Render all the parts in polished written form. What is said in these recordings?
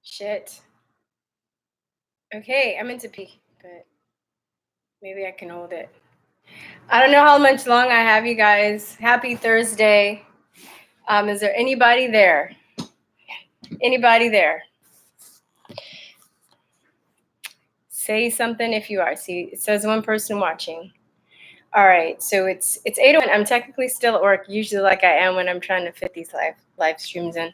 Shit. Okay, I'm into pee, but maybe I can hold it. I don't know how much long I have, you guys. Happy Thursday. Is there anybody there? Anybody there? Say something if you are. See, it says one person watching. All right, so it's 8:01. I'm technically still at work, usually like I am when I'm trying to fit these live streams in.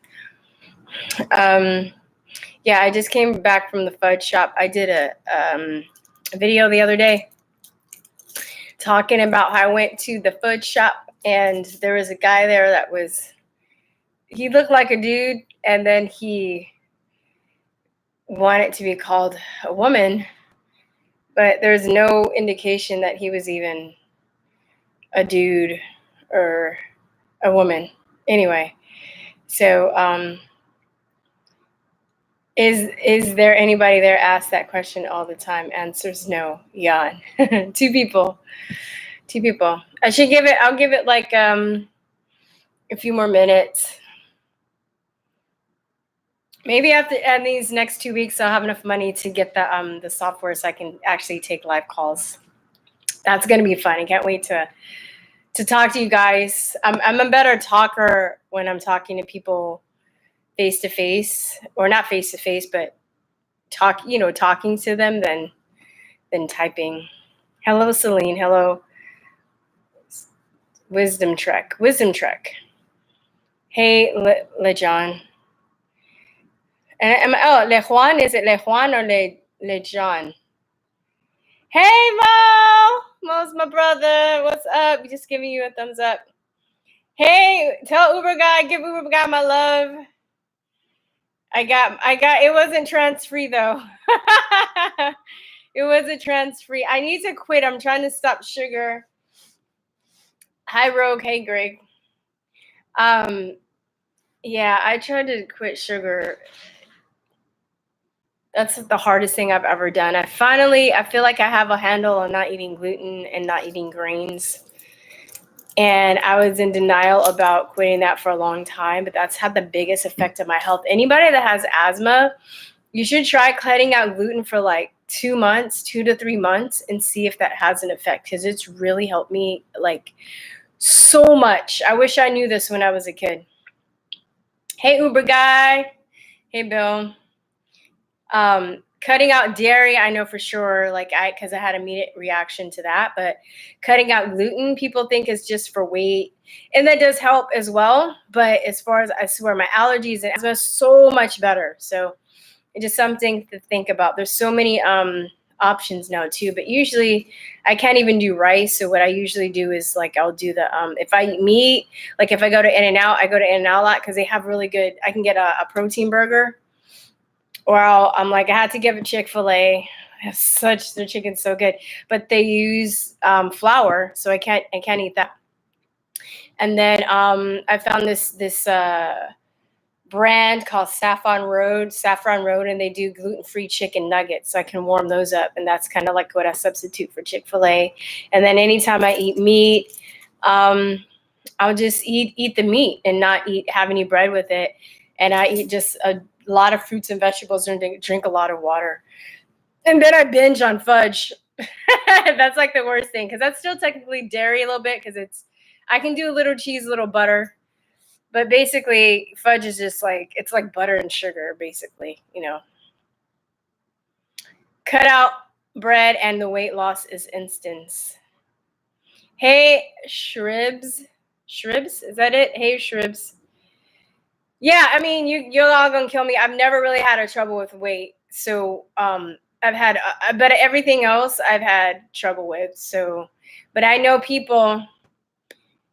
Yeah, I just came back from the Fudge shop. I did a video the other day talking about how I went to the Fudge shop and there was a guy there that he looked like a dude and then he wanted to be called a woman, but there's no indication that he was even a dude or a woman. Anyway, so is there anybody there asked that question all the time? Answers no. Yawn. Two people. I'll give it like a few more minutes. Maybe after these next 2 weeks I'll have enough money to get the software so I can actually take live calls. That's gonna be fun. I can't wait to talk to you guys. I'm a better talker when I'm talking to people face to face, or not face to face, but talking to them than typing. Hello, Celine. Hello, Wisdom Trek. Hey, LeJohn. LeJuan, is it LeJuan or LeJohn? Hey, Mo! Mo's my brother. What's up? Just giving you a thumbs up. Hey, tell Uber guy, give Uber guy my love. I got, it wasn't trans-free though. It wasn't trans-free. I need to quit. I'm trying to stop sugar. Hi, Rogue. Hey, Greg. Yeah, I tried to quit sugar. That's the hardest thing I've ever done. I feel like I have a handle on not eating gluten and not eating grains. And I was in denial about quitting that for a long time, but that's had the biggest effect on my health. Anybody that has asthma, you should try cutting out gluten for like 2 to 3 months and see if that has an effect, because it's really helped me like so much. I wish I knew this when I was a kid. Hey, Uber guy. Hey, Bill. Cutting out dairy, I know for sure, because I had immediate reaction to that, but cutting out gluten, people think is just for weight, and that does help as well. But as far as, I swear, my allergies and asthma is so much better. So it's just something to think about. There's so many options now too, but usually I can't even do rice. So what I usually do is I'll do the, if I eat meat, if I go to In-N-Out, I go to In-N-Out a lot because they have really good, I can get a protein burger. Or I'm I had to give a Chick-fil-A. Their chicken's so good, but they use flour, so I can't eat that. And then I found this brand called Saffron Road, and they do gluten-free chicken nuggets, so I can warm those up, and that's kind of like what I substitute for Chick-fil-A. And then anytime I eat meat, I'll just eat the meat and not have any bread with it, and I eat just a lot of fruits and vegetables and drink a lot of water. And then I binge on fudge. That's like the worst thing, because that's still technically dairy a little bit, because I can do a little cheese, a little butter. But basically, fudge is just it's like butter and sugar, basically, Cut out bread and the weight loss is instant. Hey, Shribs, is that it? Hey, Shribs. Yeah, I mean, you're all gonna kill me. I've never really had a trouble with weight, so I've had, but everything else I've had trouble with. So, but I know people.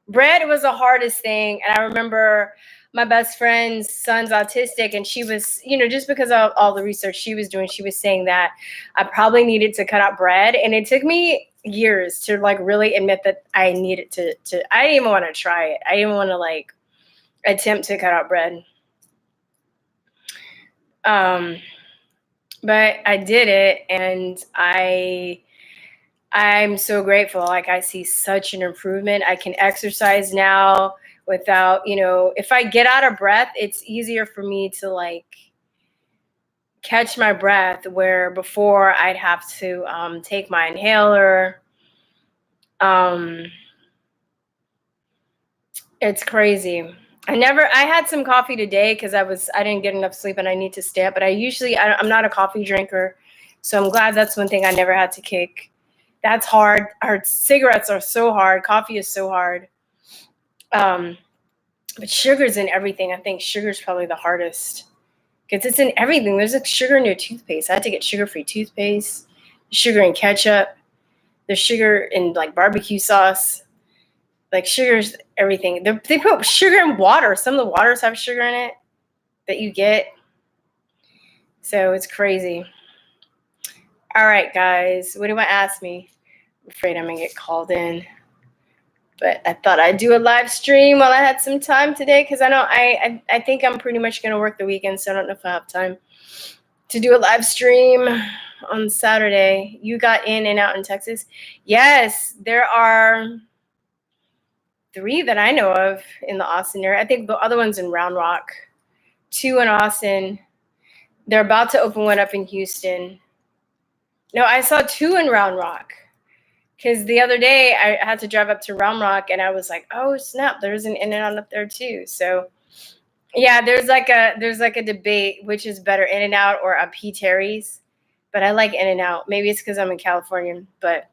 Bread was the hardest thing, and I remember my best friend's son's autistic, and she was, just because of all the research she was doing, she was saying that I probably needed to cut out bread, and it took me years to really admit that I needed to. I didn't even want to try it. I didn't want to attempt to cut out bread. But I did it, and I'm so grateful. I see such an improvement. I can exercise now without, if I get out of breath, it's easier for me to catch my breath, where before I'd have to take my inhaler. It's crazy. I had some coffee today because I didn't get enough sleep and I need to stay up. But I'm not a coffee drinker, so I'm glad that's one thing I never had to kick. That's hard. Our cigarettes are so hard. Coffee is so hard. But sugar's in everything. I think sugar's probably the hardest because it's in everything. There's like sugar in your toothpaste. I had to get sugar-free toothpaste, sugar in ketchup, there's sugar in like barbecue sauce. Like sugar's everything. They put sugar in water. Some of the waters have sugar in it that you get. So it's crazy. All right, guys. What do you want to ask me? I'm afraid I'm going to get called in. But I thought I'd do a live stream while I had some time today because I think I'm pretty much going to work the weekend, so I don't know if I have time to do a live stream on Saturday. You got in and out in Texas? Yes, there are 3 that I know of in the Austin area. I think the other one's in Round Rock, 2 in Austin. They're about to open one up in Houston. No, I saw 2 in Round Rock because the other day I had to drive up to Round Rock and I was like, oh snap, there's an In-N-Out up there too. So yeah, there's like a debate which is better, In-N-Out or a P. Terry's, but I like In-N-Out. Maybe it's because I'm in California, but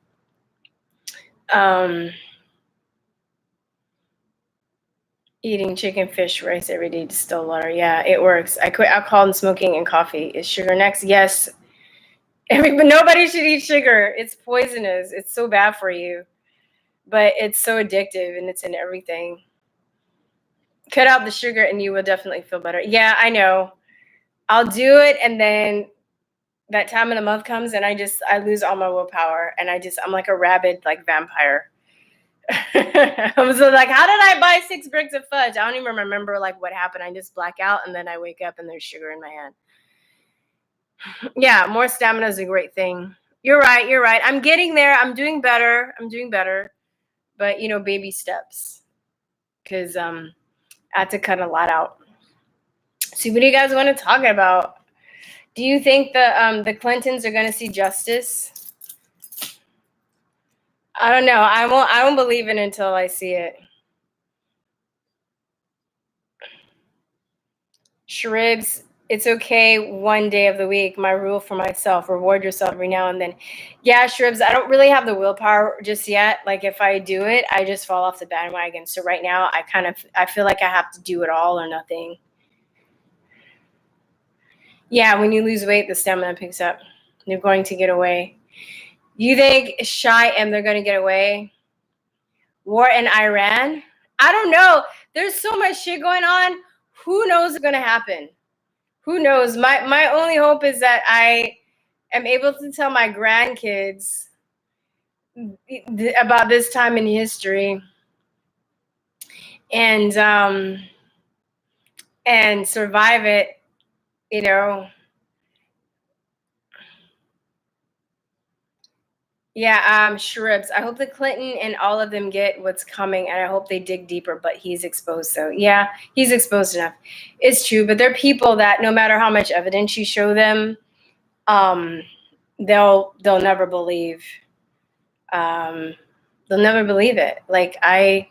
eating chicken, fish, rice every day, distilled water. Yeah, it works. I quit alcohol and smoking and coffee. Is sugar next? Yes. Nobody should eat sugar. It's poisonous. It's so bad for you. But it's so addictive and it's in everything. Cut out the sugar and you will definitely feel better. Yeah, I know. I'll do it and then that time of the month comes and I lose all my willpower and I'm like a rabid like vampire. I was like, how did I buy 6 bricks of fudge? I don't even remember like what happened. I just black out and then I wake up and there's sugar in my hand. Yeah, more stamina is a great thing. You're right. I'm getting there. I'm doing better. But baby steps. Because I had to cut a lot out. So what do you guys want to talk about? Do you think the Clintons are going to see justice? I don't know. I won't believe it until I see it. Shribs, it's okay one day of the week. My rule for myself, reward yourself every now and then. Yeah, Shribs, I don't really have the willpower just yet. Like if I do it, I just fall off the bandwagon. So right now I feel like I have to do it all or nothing. Yeah, when you lose weight, the stamina picks up. They're going to get away. You think Shy and they're going to get away? War in Iran? I don't know. There's so much shit going on. Who knows what's going to happen? Who knows? My only hope is that I am able to tell my grandkids about this time in history and survive it, Yeah, Shribs. I hope the Clinton and all of them get what's coming, and I hope they dig deeper, but he's exposed. So yeah, he's exposed enough. It's true, but they're people that no matter how much evidence you show them, they'll never believe. They'll never believe it. Like I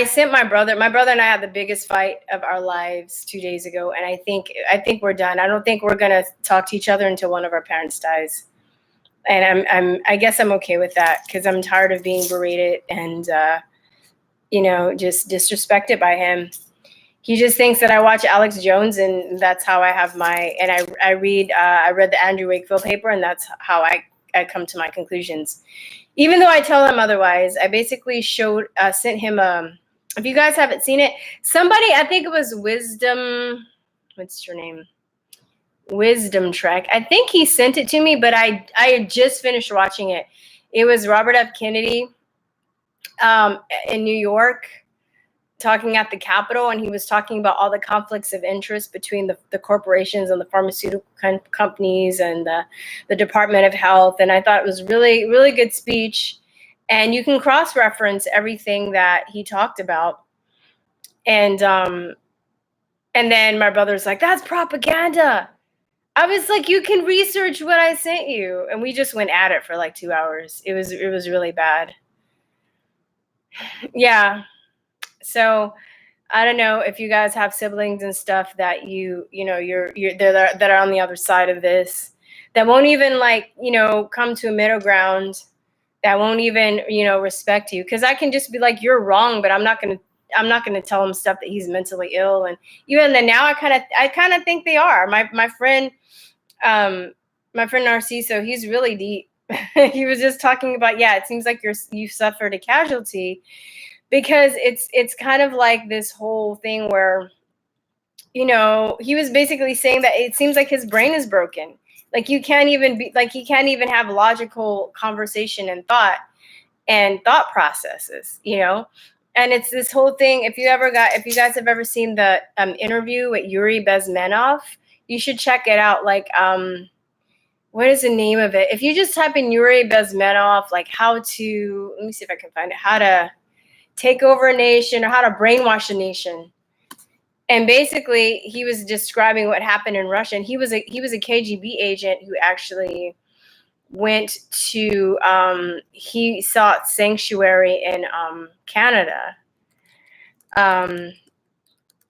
sent my brother and I had the biggest fight of our lives 2 days ago, and I think we're done. I don't think we're gonna talk to each other until one of our parents dies. And I guess I'm okay with that because I'm tired of being berated and just disrespected by him. He just thinks that I watch Alex Jones and that's how I have I read the Andrew Wakefield paper and that's how I come to my conclusions. Even though I tell him otherwise, I basically sent him if you guys haven't seen it, somebody, I think it was Wisdom, what's your name? Wisdom Trek. I think he sent it to me, but I had just finished watching it. It was Robert F. Kennedy in New York talking at the Capitol, and he was talking about all the conflicts of interest between the corporations and the pharmaceutical companies and the Department of Health. And I thought it was really, really good speech. And you can cross-reference everything that he talked about. And then my brother's like, that's propaganda. I was like, you can research what I sent you. And we just went at it for like 2 hours. It was really bad. Yeah. So I don't know if you guys have siblings and stuff that you're that are on the other side of this, that won't even like, come to a middle ground, that won't even, respect you. Cause I can just be like, you're wrong, but I'm not gonna tell him stuff that he's mentally ill. And even then now I kind of think they are. Um my friend Narciso, he's really deep. He was just talking about, yeah, it seems like you suffered a casualty, because it's kind of like this whole thing where, he was basically saying that it seems like his brain is broken. Like you can't even be like he can't even have logical conversation and thought processes, And it's this whole thing. If you guys have ever seen the interview with Yuri Bezmenov, you should check it out. Like what is the name of it? If you just type in Yuri Bezmenov, like let me see if I can find it, how to take over a nation or how to brainwash a nation. And basically he was describing what happened in Russia. And he was a KGB agent who actually went to he sought sanctuary in Canada. And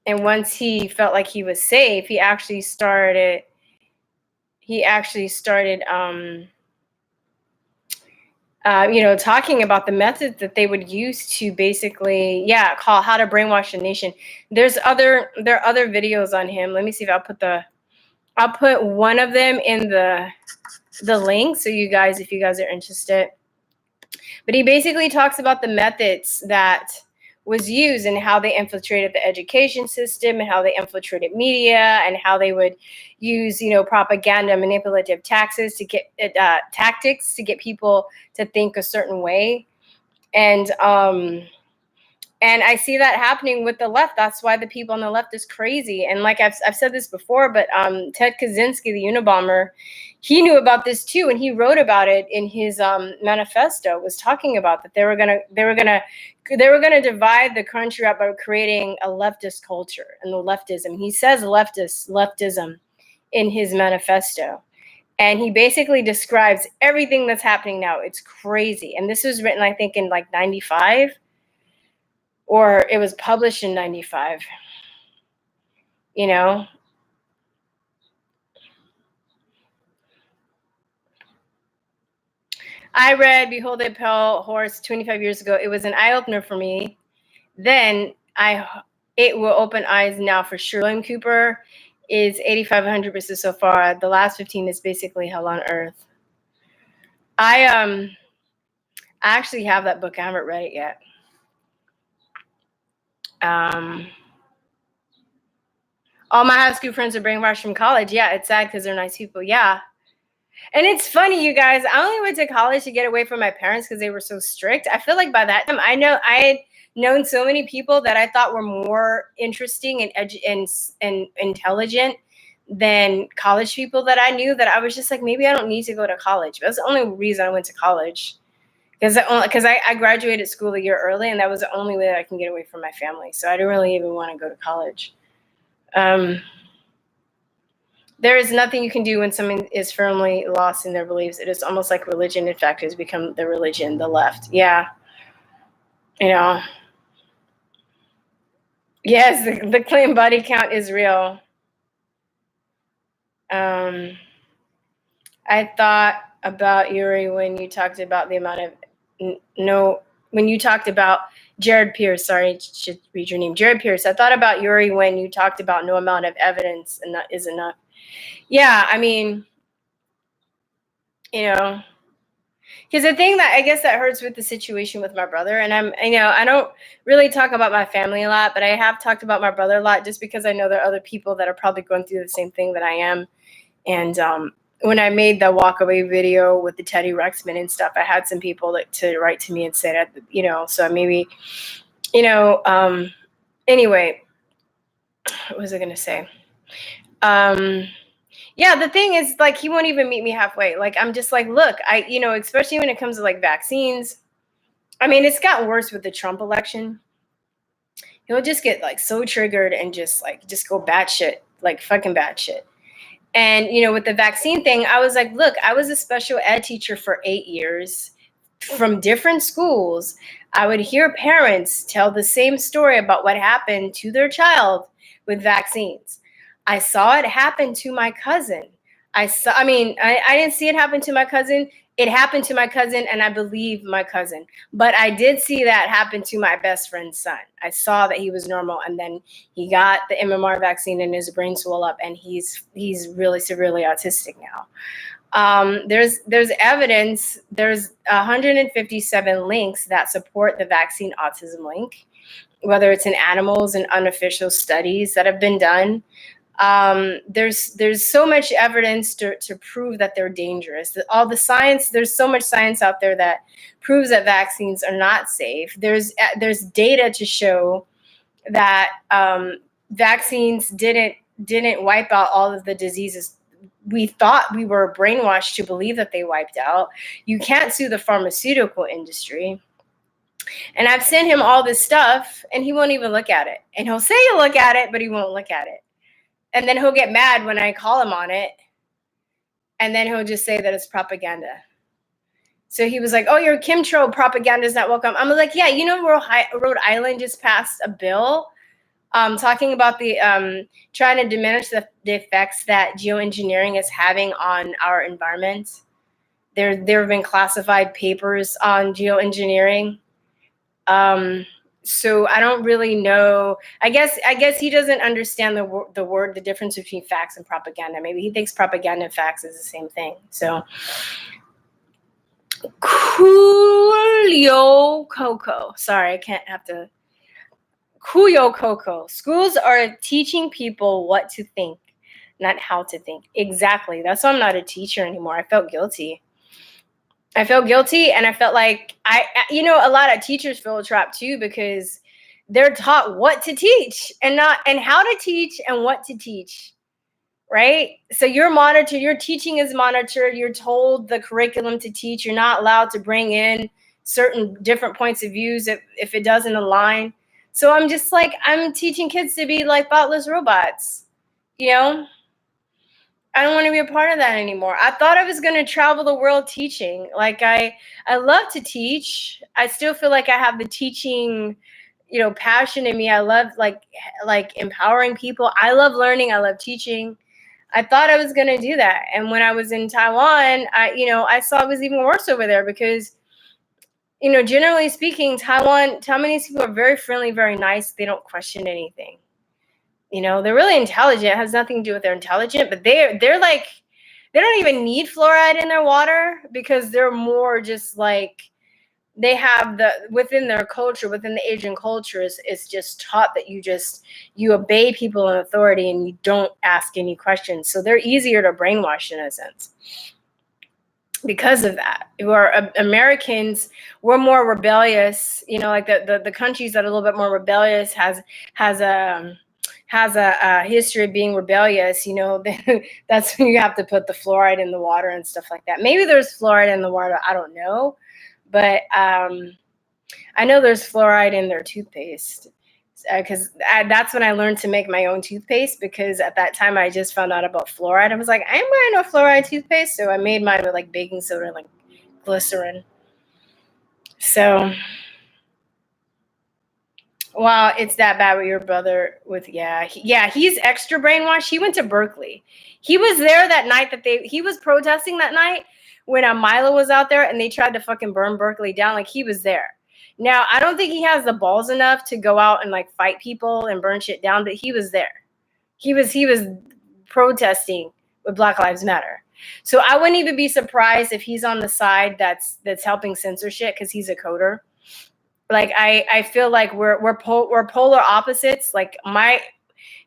once he felt like he was safe, he actually started talking about the methods that they would use to basically, call How to Brainwash a Nation. There are other videos on him. Let me see if I'll put one of them in the link, so if you guys are interested. But he basically talks about the methods that was used and how they infiltrated the education system and how they infiltrated media and how they would use, propaganda, manipulative tactics to get people to think a certain way. And I see that happening with the left. That's why the people on the left is crazy. And like I've said this before, but Ted Kaczynski, the Unabomber, he knew about this too, and he wrote about it in his manifesto. Was talking about that they were gonna divide the country up by creating a leftist culture and the leftism. He says leftism in his manifesto. And he basically describes everything that's happening now. It's crazy. And this was written, I think, in like 95. Or it was published in 95, I read Behold a Pale Horse 25 years ago. It was an eye-opener for me. Then it will open eyes now for sure. William Cooper is 8,500% so far. The last 15 is basically Hell on Earth. I actually have that book. I haven't read it yet. All my high school friends are brainwashed from college. Yeah, it's sad because they're nice people. Yeah. And it's funny, you guys, I only went to college to get away from my parents because they were so strict. I feel like by that time, I had known so many people that I thought were more interesting and intelligent than college people that I knew, that I was just like, maybe I don't need to go to college. That's the only reason I went to college. Because I graduated school a year early, and that was the only way that I can get away from my family. So I didn't really even want to go to college. There is nothing you can do when someone is firmly lost in their beliefs. It is almost like religion, in fact, has become the religion, the left. Yeah. Yes, the claim body count is real. I thought about Yuri when you talked about the amount of when you talked about Jared Pierce. Sorry, I should read your name. Jared Pierce. I thought about Yuri when you talked about no amount of evidence and that is enough. Yeah, I mean, because the thing that I guess that hurts with the situation with my brother, and I don't really talk about my family a lot, but I have talked about my brother a lot just because I know there are other people that are probably going through the same thing that I am. And when I made the walkaway video with the Teddy Ruxpin and stuff, I had some people to write to me and say that, so maybe, anyway, what was I going to say? Yeah, the thing is, like, he won't even meet me halfway. Like, I'm just like, look, especially when it comes to like vaccines. I mean, it's gotten worse with the Trump election. He'll just get like so triggered and just go batshit, like fucking batshit. And, with the vaccine thing, I was like, look, I was a special ed teacher for 8 years from different schools. I would hear parents tell the same story about what happened to their child with vaccines. I saw it happen to my cousin. I didn't see it happen to my cousin. It happened to my cousin, and I believe my cousin. But I did see that happen to my best friend's son. I saw that he was normal, and then he got the MMR vaccine, and his brain swelled up, and he's really severely autistic now. There's evidence. There's 157 links that support the vaccine autism link, whether it's in animals and unofficial studies that have been done. There's so much evidence to prove that they're dangerous. All the science, there's so much science out there that proves that vaccines are not safe. There's data to show that vaccines didn't wipe out all of the diseases we thought we were brainwashed to believe that they wiped out. You can't sue the pharmaceutical industry. And I've sent him all this stuff, and he won't even look at it. And he'll say he'll look at it, but he won't look at it. And then he'll get mad when I call him on it. And then he'll just say that it's propaganda. So he was like, oh, your chemtrail propaganda is not welcome. I'm like, yeah, Rhode Island just passed a bill talking about the trying to diminish the effects that geoengineering is having on our environment. There have been classified papers on geoengineering. So I don't really know. I guess he doesn't understand the difference between facts and propaganda. Maybe he thinks propaganda and facts is the same thing. So Coolio Coco. Sorry, I can't have to. Kuyo Coco. Schools are teaching people what to think, not how to think. Exactly. That's why I'm not a teacher anymore. I felt guilty. And I felt like a lot of teachers feel trapped too, because they're taught what to teach and how to teach and what to teach. Right? So you're monitored, your teaching is monitored, you're told the curriculum to teach, you're not allowed to bring in certain different points of views if it doesn't align. So I'm just like, I'm teaching kids to be like thoughtless robots. I don't want to be a part of that anymore. I thought I was going to travel the world teaching. Like I love to teach. I still feel like I have the teaching, passion in me. I love like empowering people. I love learning. I love teaching. I thought I was going to do that. And when I was in Taiwan, I saw it was even worse over there because generally speaking, Taiwanese people are very friendly, very nice. They don't question anything. They're really intelligent. It has nothing to do with they're intelligent, but they're like, they don't even need fluoride in their water because they're more just like, they have within their culture, within the Asian culture, it's just taught that you obey people in authority and you don't ask any questions. So they're easier to brainwash in a sense. Because of that, Americans, we're more rebellious. Like the countries that are a little bit more rebellious has a history of being rebellious. That's when you have to put the fluoride in the water and stuff like that. Maybe there's fluoride in the water. I don't know, but I know there's fluoride in their toothpaste. Because that's when I learned to make my own toothpaste, because at that time I just found out about fluoride. I was like, I ain't buying no fluoride toothpaste. So I made mine with like baking soda and like glycerin. So, wow, it's that bad with your brother he's extra brainwashed. He went to Berkeley. He was there that night he was protesting that night when Milo was out there and they tried to fucking burn Berkeley down. Like, he was there. Now, I don't think he has the balls enough to go out and like fight people and burn shit down, but he was there. He was protesting with Black Lives Matter. So I wouldn't even be surprised if he's on the side that's helping censor shit because he's a coder. Like I feel like we're polar opposites. Like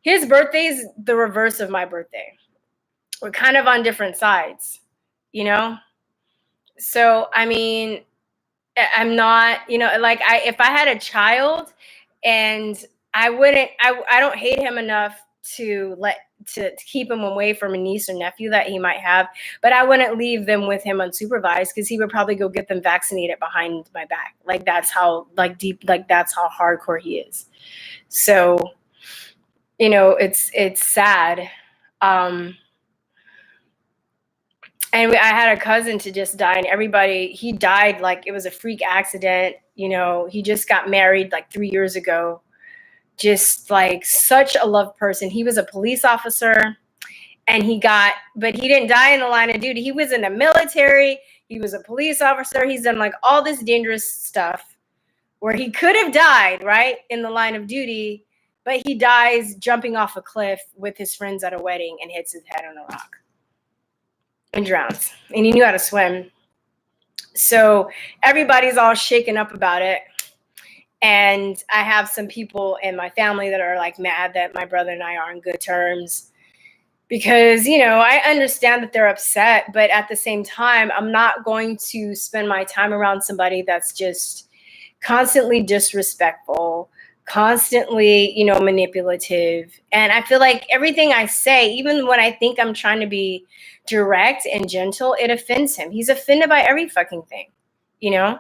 his birthday's the reverse of my birthday. We're kind of on different sides, So I mean, I'm not, if I had a child, and I don't hate him enough to keep him away from a niece or nephew that he might have, but I wouldn't leave them with him unsupervised because he would probably go get them vaccinated behind my back. Like, that's how deep, that's how hardcore he is. So, it's sad. And I had a cousin to just die, and he died like it was a freak accident. He just got married like 3 years ago. Just like such a loved person. He was a police officer, and but he didn't die in the line of duty. He was in the military. He was a police officer. He's done like all this dangerous stuff where he could have died, right, in the line of duty, but he dies jumping off a cliff with his friends at a wedding and hits his head on a rock and drowns. And he knew how to swim. So everybody's all shaken up about it. And I have some people in my family that are like mad that my brother and I are on good terms because, I understand that they're upset, but at the same time, I'm not going to spend my time around somebody that's just constantly disrespectful, constantly, manipulative. And I feel like everything I say, even when I think I'm trying to be direct and gentle, it offends him. He's offended by every fucking thing, you know?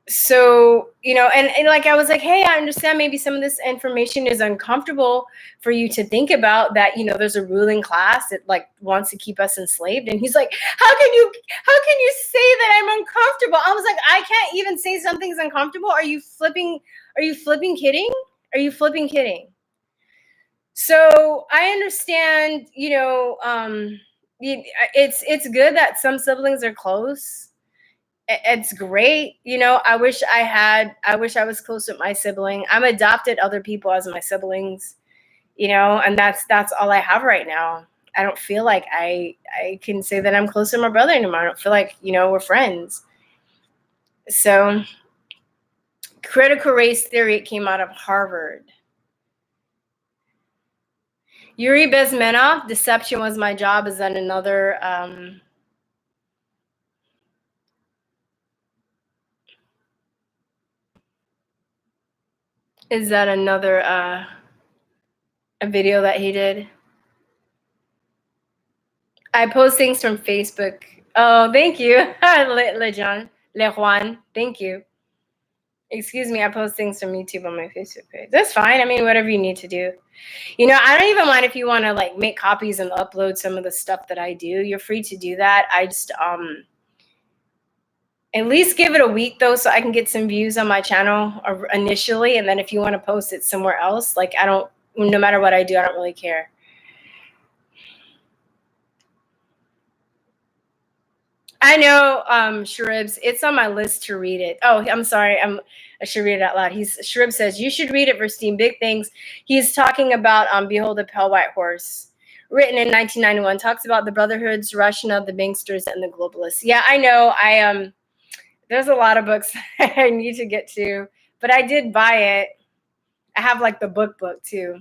So, and like I was like, hey, I understand maybe some of this information is uncomfortable for you to think about, that there's a ruling class that like wants to keep us enslaved. And he's like, how can you say that I'm uncomfortable? I was like, I can't even say something's uncomfortable. Are you flipping kidding? Are you flipping kidding? So I understand, it's good that some siblings are close. It's great. I wish I was close with my sibling. I'm adopted other people as my siblings, and that's all I have right now. I don't feel like I can say that I'm close to my brother anymore. I don't feel like, we're friends. So critical race theory, it came out of Harvard. Yuri Bezmenov, Deception Was My Job, is that another a video that he did? I post things from Facebook. Oh, thank you. Le Juan, thank you. Excuse me, I post things from YouTube on my Facebook page. That's fine. I mean, whatever you need to do. I don't even mind if you want to like make copies and upload some of the stuff that I do. You're free to do that. I just at least give it a week though, so I can get some views on my channel initially, and then if you want to post it somewhere else, like no matter what I do, I don't really care. I know, Shribs. It's on my list to read it. Oh, I'm sorry. I should read it out loud. Shrib says, you should read it, Verstein. Big things. He's talking about Behold the Pale White Horse, written in 1991. Talks about the Brotherhoods, Russian, the banksters, and the globalists. Yeah, I know. There's a lot of books I need to get to, but I did buy it. I have like the book too.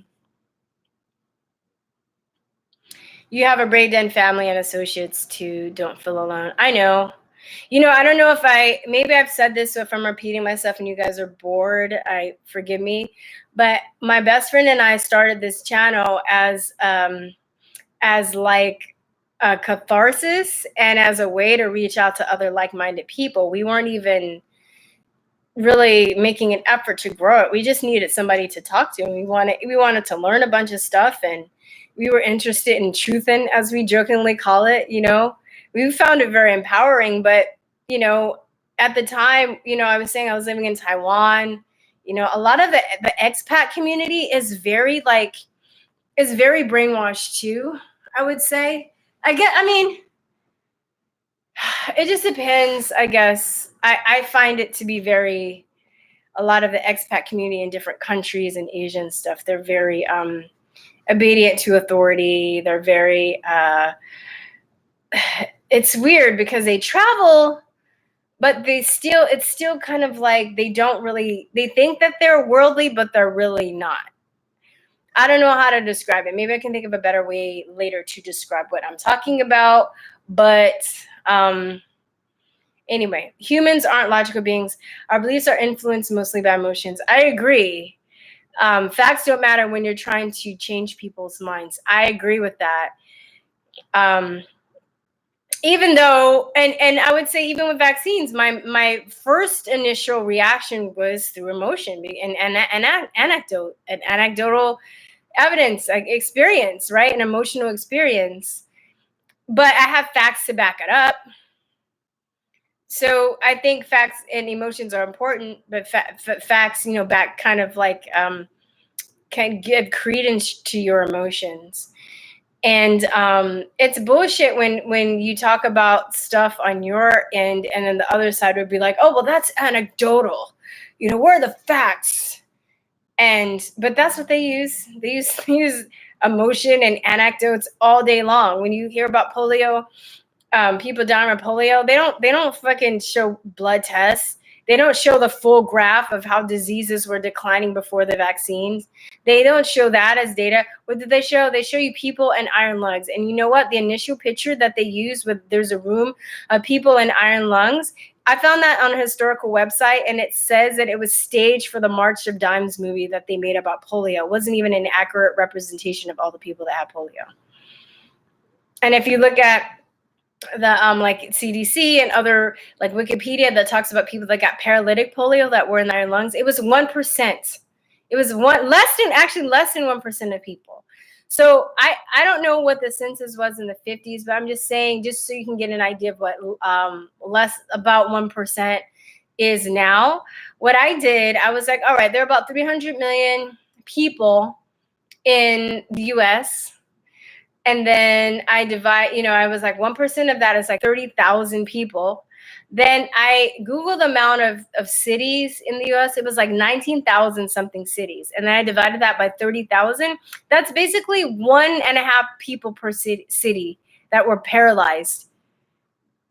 You have a Braid Den family and associates too. Don't feel alone. I know. I don't know if maybe I've said this, so if I'm repeating myself and you guys are bored, forgive me. But my best friend and I started this channel as like a catharsis and as a way to reach out to other like-minded people. We weren't even really making an effort to grow it. We just needed somebody to talk to, and we wanted to learn a bunch of stuff, and we were interested in truthin', as we jokingly call it. We found it very empowering, but at the time, I was saying I was living in Taiwan. A lot of the expat community is very brainwashed too, I would say. I mean, it just depends, I guess. I find it to be a lot of the expat community in different countries and Asian stuff, they're very obedient to authority. They're very, it's weird because they travel, but it's still kind of like they think that they're worldly, but they're really not. I don't know how to describe it. Maybe I can think of a better way later to describe what I'm talking about. But anyway, humans aren't logical beings. Our beliefs are influenced mostly by emotions. I agree. Facts don't matter when you're trying to change people's minds. I agree with that. Even though, and I would say even with vaccines, my first initial reaction was through emotion and anecdotal evidence, like experience, right? An emotional experience. but I have facts to back it up. So I think facts and emotions are important, but facts, back kind of like can give credence to your emotions. And it's bullshit when you talk about stuff on your end, and then the other side would be like, oh, well, that's anecdotal. Where are the facts? But that's what they use. They use emotion and anecdotes all day long. When you hear about polio, people dying of polio, they don't fucking show blood tests. They don't show the full graph of how diseases were declining before the vaccines. They don't show that as data. What did they show? They show you people and iron lungs. And you know what? The initial picture that they used with there's a room of people in iron lungs. I found that on a historical website, and it says that it was staged for the March of Dimes movie that they made about polio. It wasn't even an accurate representation of all the people that had polio. And if you look at the like CDC and other like Wikipedia that talks about people that got paralytic polio that were in their lungs, it was 1%. It was less than 1% of people. So I don't know what the census was in the 50s, but I'm just saying, just so you can get an idea of what less about 1% is now. What I did, I was like, all right, there are about 300 million people in the US. And then I divide, I was like 1% of that is like 30,000 people. Then I Googled the amount of cities in the US. It was like 19,000 something cities. And then I divided that by 30,000. That's basically 1.5 people per city that were paralyzed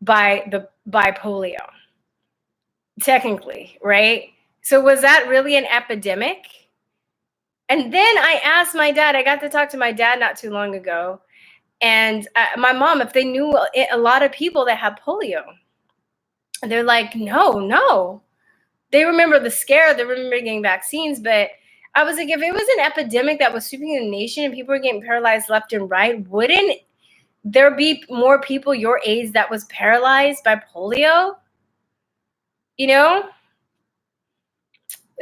by polio. Technically, right? So was that really an epidemic? And then I asked my dad, I got to talk to my dad not too long ago, and my mom, if they knew a lot of people that had polio. And they're like, no. They remember the scare, they remember getting vaccines, but I was like, if it was an epidemic that was sweeping the nation and people were getting paralyzed left and right, wouldn't there be more people your age that was paralyzed by polio?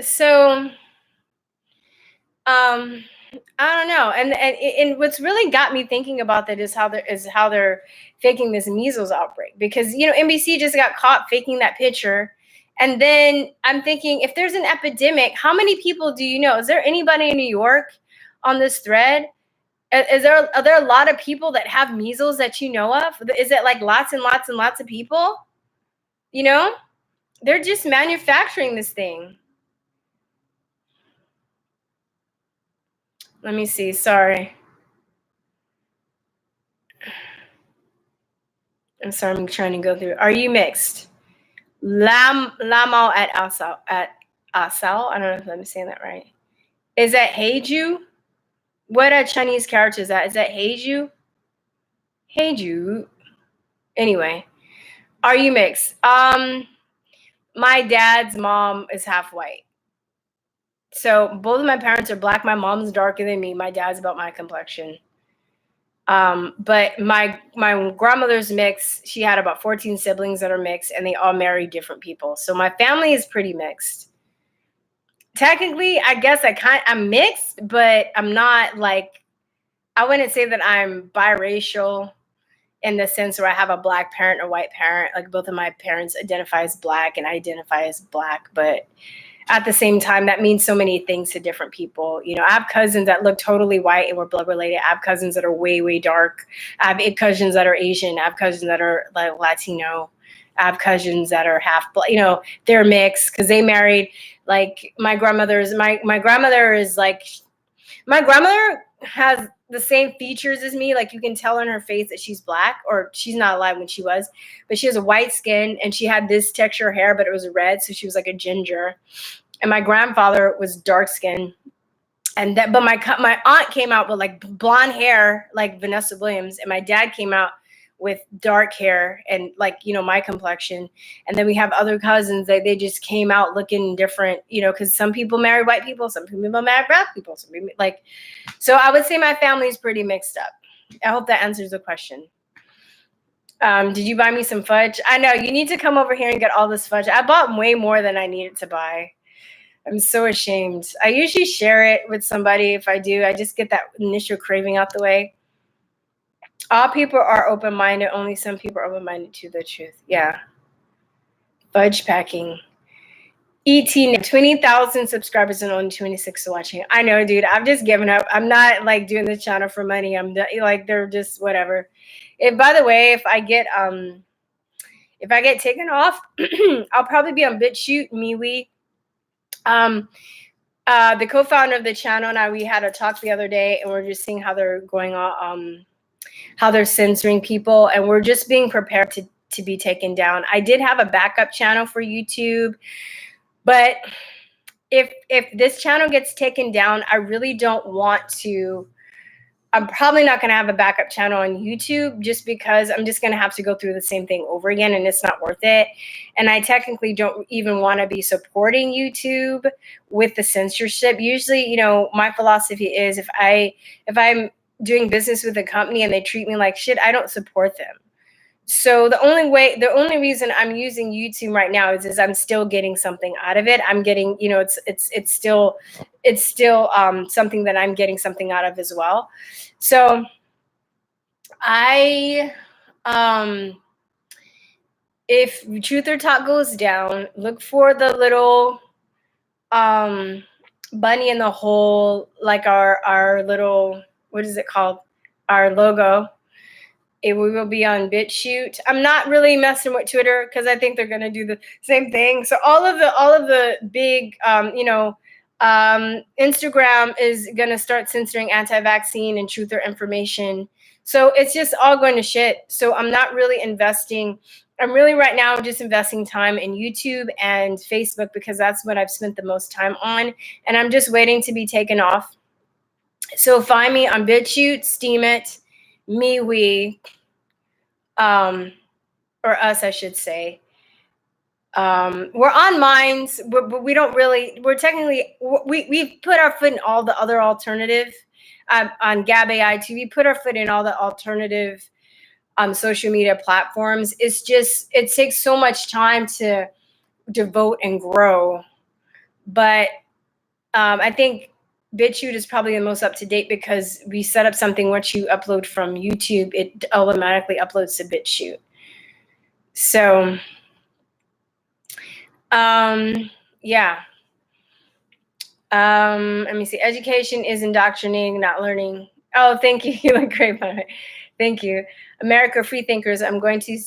So I don't know, and what's really got me thinking about that is how they're faking this measles outbreak, because NBC just got caught faking that picture, and then I'm thinking, if there's an epidemic, how many people do you know? Is there anybody in New York on this thread? Are there a lot of people that have measles that you know of? Is it like lots and lots and lots of people? They're just manufacturing this thing. Let me see. Sorry. I'm sorry. I'm trying to go through. Are you mixed? Lamao at Asal. I don't know if I'm saying that right. Is that Heiju? What a Chinese character is that? Is that Heiju? Heiju. Anyway, are you mixed? My dad's mom is half white. So both of my parents are black. My mom's darker than me. My dad's about my complexion. But my grandmother's mixed. She had about 14 siblings that are mixed, and they all married different people. So my family is pretty mixed. Technically, I guess I'm mixed, but I'm not like, I wouldn't say that I'm biracial in the sense where I have a black parent and a white parent. Like, both of my parents identify as black and I identify as black, but at the same time, that means so many things to different people. I have cousins that look totally white and we're blood related. I have cousins that are way, way dark. I have cousins that are Asian. I have cousins that are like Latino. I have cousins that are half, they're mixed because they married, like, my grandmother is like, my grandmother has the same features as me. Like, you can tell in her face that she's black, or she's not alive when she was, but she has a white skin and she had this texture hair, but it was red. So she was like a ginger. And my grandfather was dark skinned. But my aunt came out with like blonde hair, like Vanessa Williams. And my dad came out with dark hair and like, my complexion. And then we have other cousins that they just came out looking different, because some people marry white people, some people marry black people. So I would say my family is pretty mixed up. I hope that answers the question. Did you buy me some fudge? I know, you need to come over here and get all this fudge. I bought way more than I needed to buy. I'm so ashamed. I usually share it with somebody. If I do, I just get that initial craving out the way. All people are open-minded. Only some people are open-minded to the truth. Yeah. Fudge packing. ET 20,000 subscribers and only 26 watching. I know, dude. I've just given up. I'm not like doing this channel for money. I'm like, they're just whatever. If, by the way, if I get taken off, I'll probably be on BitChute, MeWe. The co-founder of the channel and I, we had a talk the other day, and we're just seeing how they're going on, how they're censoring people, and we're just being prepared to be taken down. I did have a backup channel for YouTube, but if this channel gets taken down, I really don't want to. I'm probably not going to have a backup channel on YouTube, just because I'm just going to have to go through the same thing over again, and it's not worth it. And I technically don't even want to be supporting YouTube with the censorship. Usually, you know, my philosophy is if I'm doing business with a company and they treat me like shit, I don't support them. So the only reason I'm using YouTube right now is I'm still getting something out of it. I'm getting, you know, it's still something that I'm getting something out of as well. So if Truth or Talk goes down, look for the little bunny in the hole, like our little, what is it called? Our logo. We will be on BitChute. I'm not really messing with Twitter because I think they're going to do the same thing. So all of the big, Instagram is going to start censoring anti-vaccine and truth or information. So it's just all going to shit. So I'm not really investing. I'm really right now just investing time in YouTube and Facebook because that's what I've spent the most time on. And I'm just waiting to be taken off. So find me on BitChute, Steemit, MeWe, or us, I should say. We're on Minds, but we don't really. We're technically we've put our foot in all the other alternative on Gab AI too. We put our foot in all the alternative social media platforms. It's just it takes so much time to devote and grow, but I think BitChute is probably the most up to date because we set up something once you upload from YouTube, it automatically uploads to BitChute. So, yeah. Let me see. Education is indoctrinating, not learning. Oh, thank you. You look great, by the way. Thank you. America Free Thinkers. I'm going to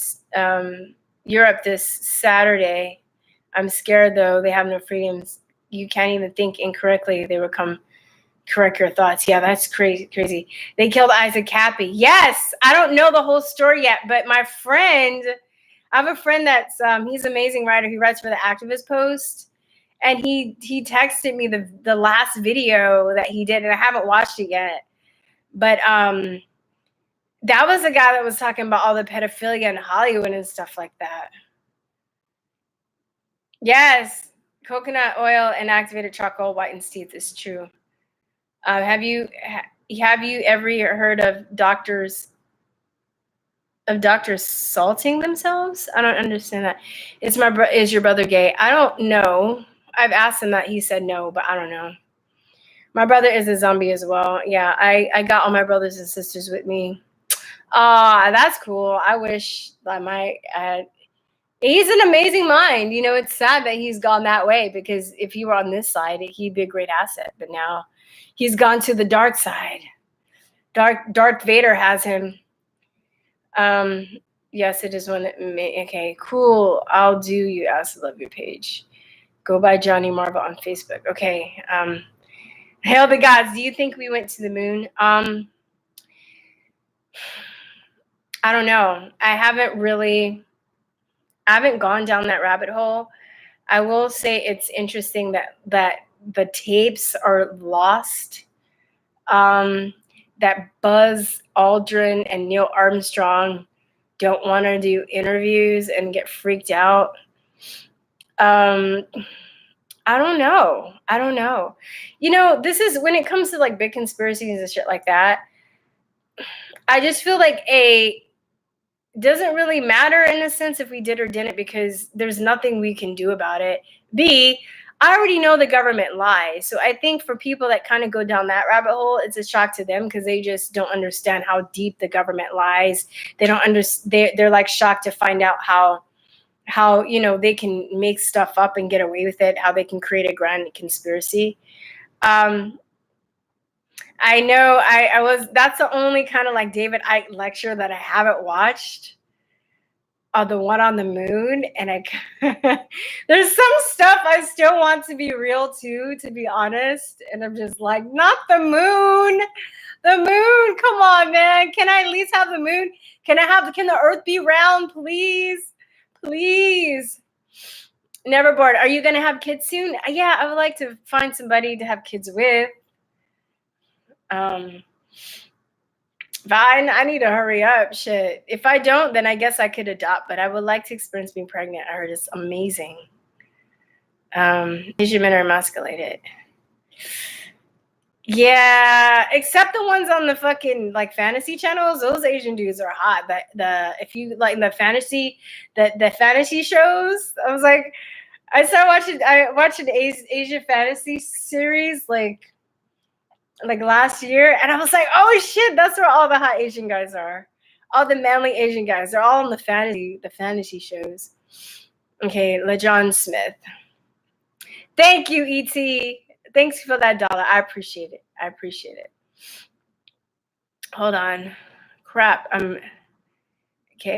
Europe this Saturday. I'm scared though. They have no freedoms. You can't even think incorrectly. They will come correct your thoughts. Yeah, that's crazy. They killed Isaac Cappy. Yes, I don't know the whole story yet, but my friend, I have a friend that's he's an amazing writer. He writes for the Activist Post, and he texted me the last video that he did, and I haven't watched it yet. But that was the guy that was talking about all the pedophilia in Hollywood and stuff like that. Yes, coconut oil and activated charcoal whitens teeth is true. Have you ever heard of doctors salting themselves? I don't understand that. Is your brother gay? I don't know. I've asked him that. He said no, but I don't know. My brother is a zombie as well. Yeah, I got all my brothers and sisters with me. That's cool. I wish I he's an amazing mind. You know, it's sad that he's gone that way because if he were on this side, he'd be a great asset. But now he's gone to the dark side. Darth Vader has him. Yes, it is one that okay, cool. I'll do you. I also love your page. Go by Johnny Marvel on Facebook. Okay. Hail the gods. Do you think we went to the moon? I don't know. I haven't gone down that rabbit hole. I will say it's interesting that the tapes are lost. That Buzz Aldrin and Neil Armstrong don't want to do interviews and get freaked out. I don't know. You know, this is when it comes to like big conspiracies and shit like that. I just feel like doesn't really matter in a sense if we did or didn't because there's nothing we can do about it. B, I already know the government lies. So I think for people that kind of go down that rabbit hole, it's a shock to them because they just don't understand how deep the government lies. They don't understand. They're like shocked to find out how they can make stuff up and get away with it. How they can create a grand conspiracy. I know. I was. That's the only kind of like David Icke lecture that I haven't watched. The one on the moon, and there's some stuff I still want to be real too, to be honest. And I'm just like, not the moon. The moon, come on, man. Can I at least have the moon? Can the earth be round, please? Please. Never bored. Are you gonna have kids soon? Yeah, I would like to find somebody to have kids with. Fine, I need to hurry up. Shit. If I don't, then I guess I could adopt, but I would like to experience being pregnant. I heard it's amazing. Asian men are emasculated. Yeah, except the ones on the fucking like fantasy channels. Those Asian dudes are hot. But if you like the fantasy shows, I was like, I watched an Asian fantasy series like last year, and I was like, oh shit, that's where all the hot Asian guys are. All the manly Asian guys. They're all in the fantasy shows. Okay, LeJohn Smith. Thank you, E.T. Thanks for that dollar. I appreciate it. Hold on. Crap. I'm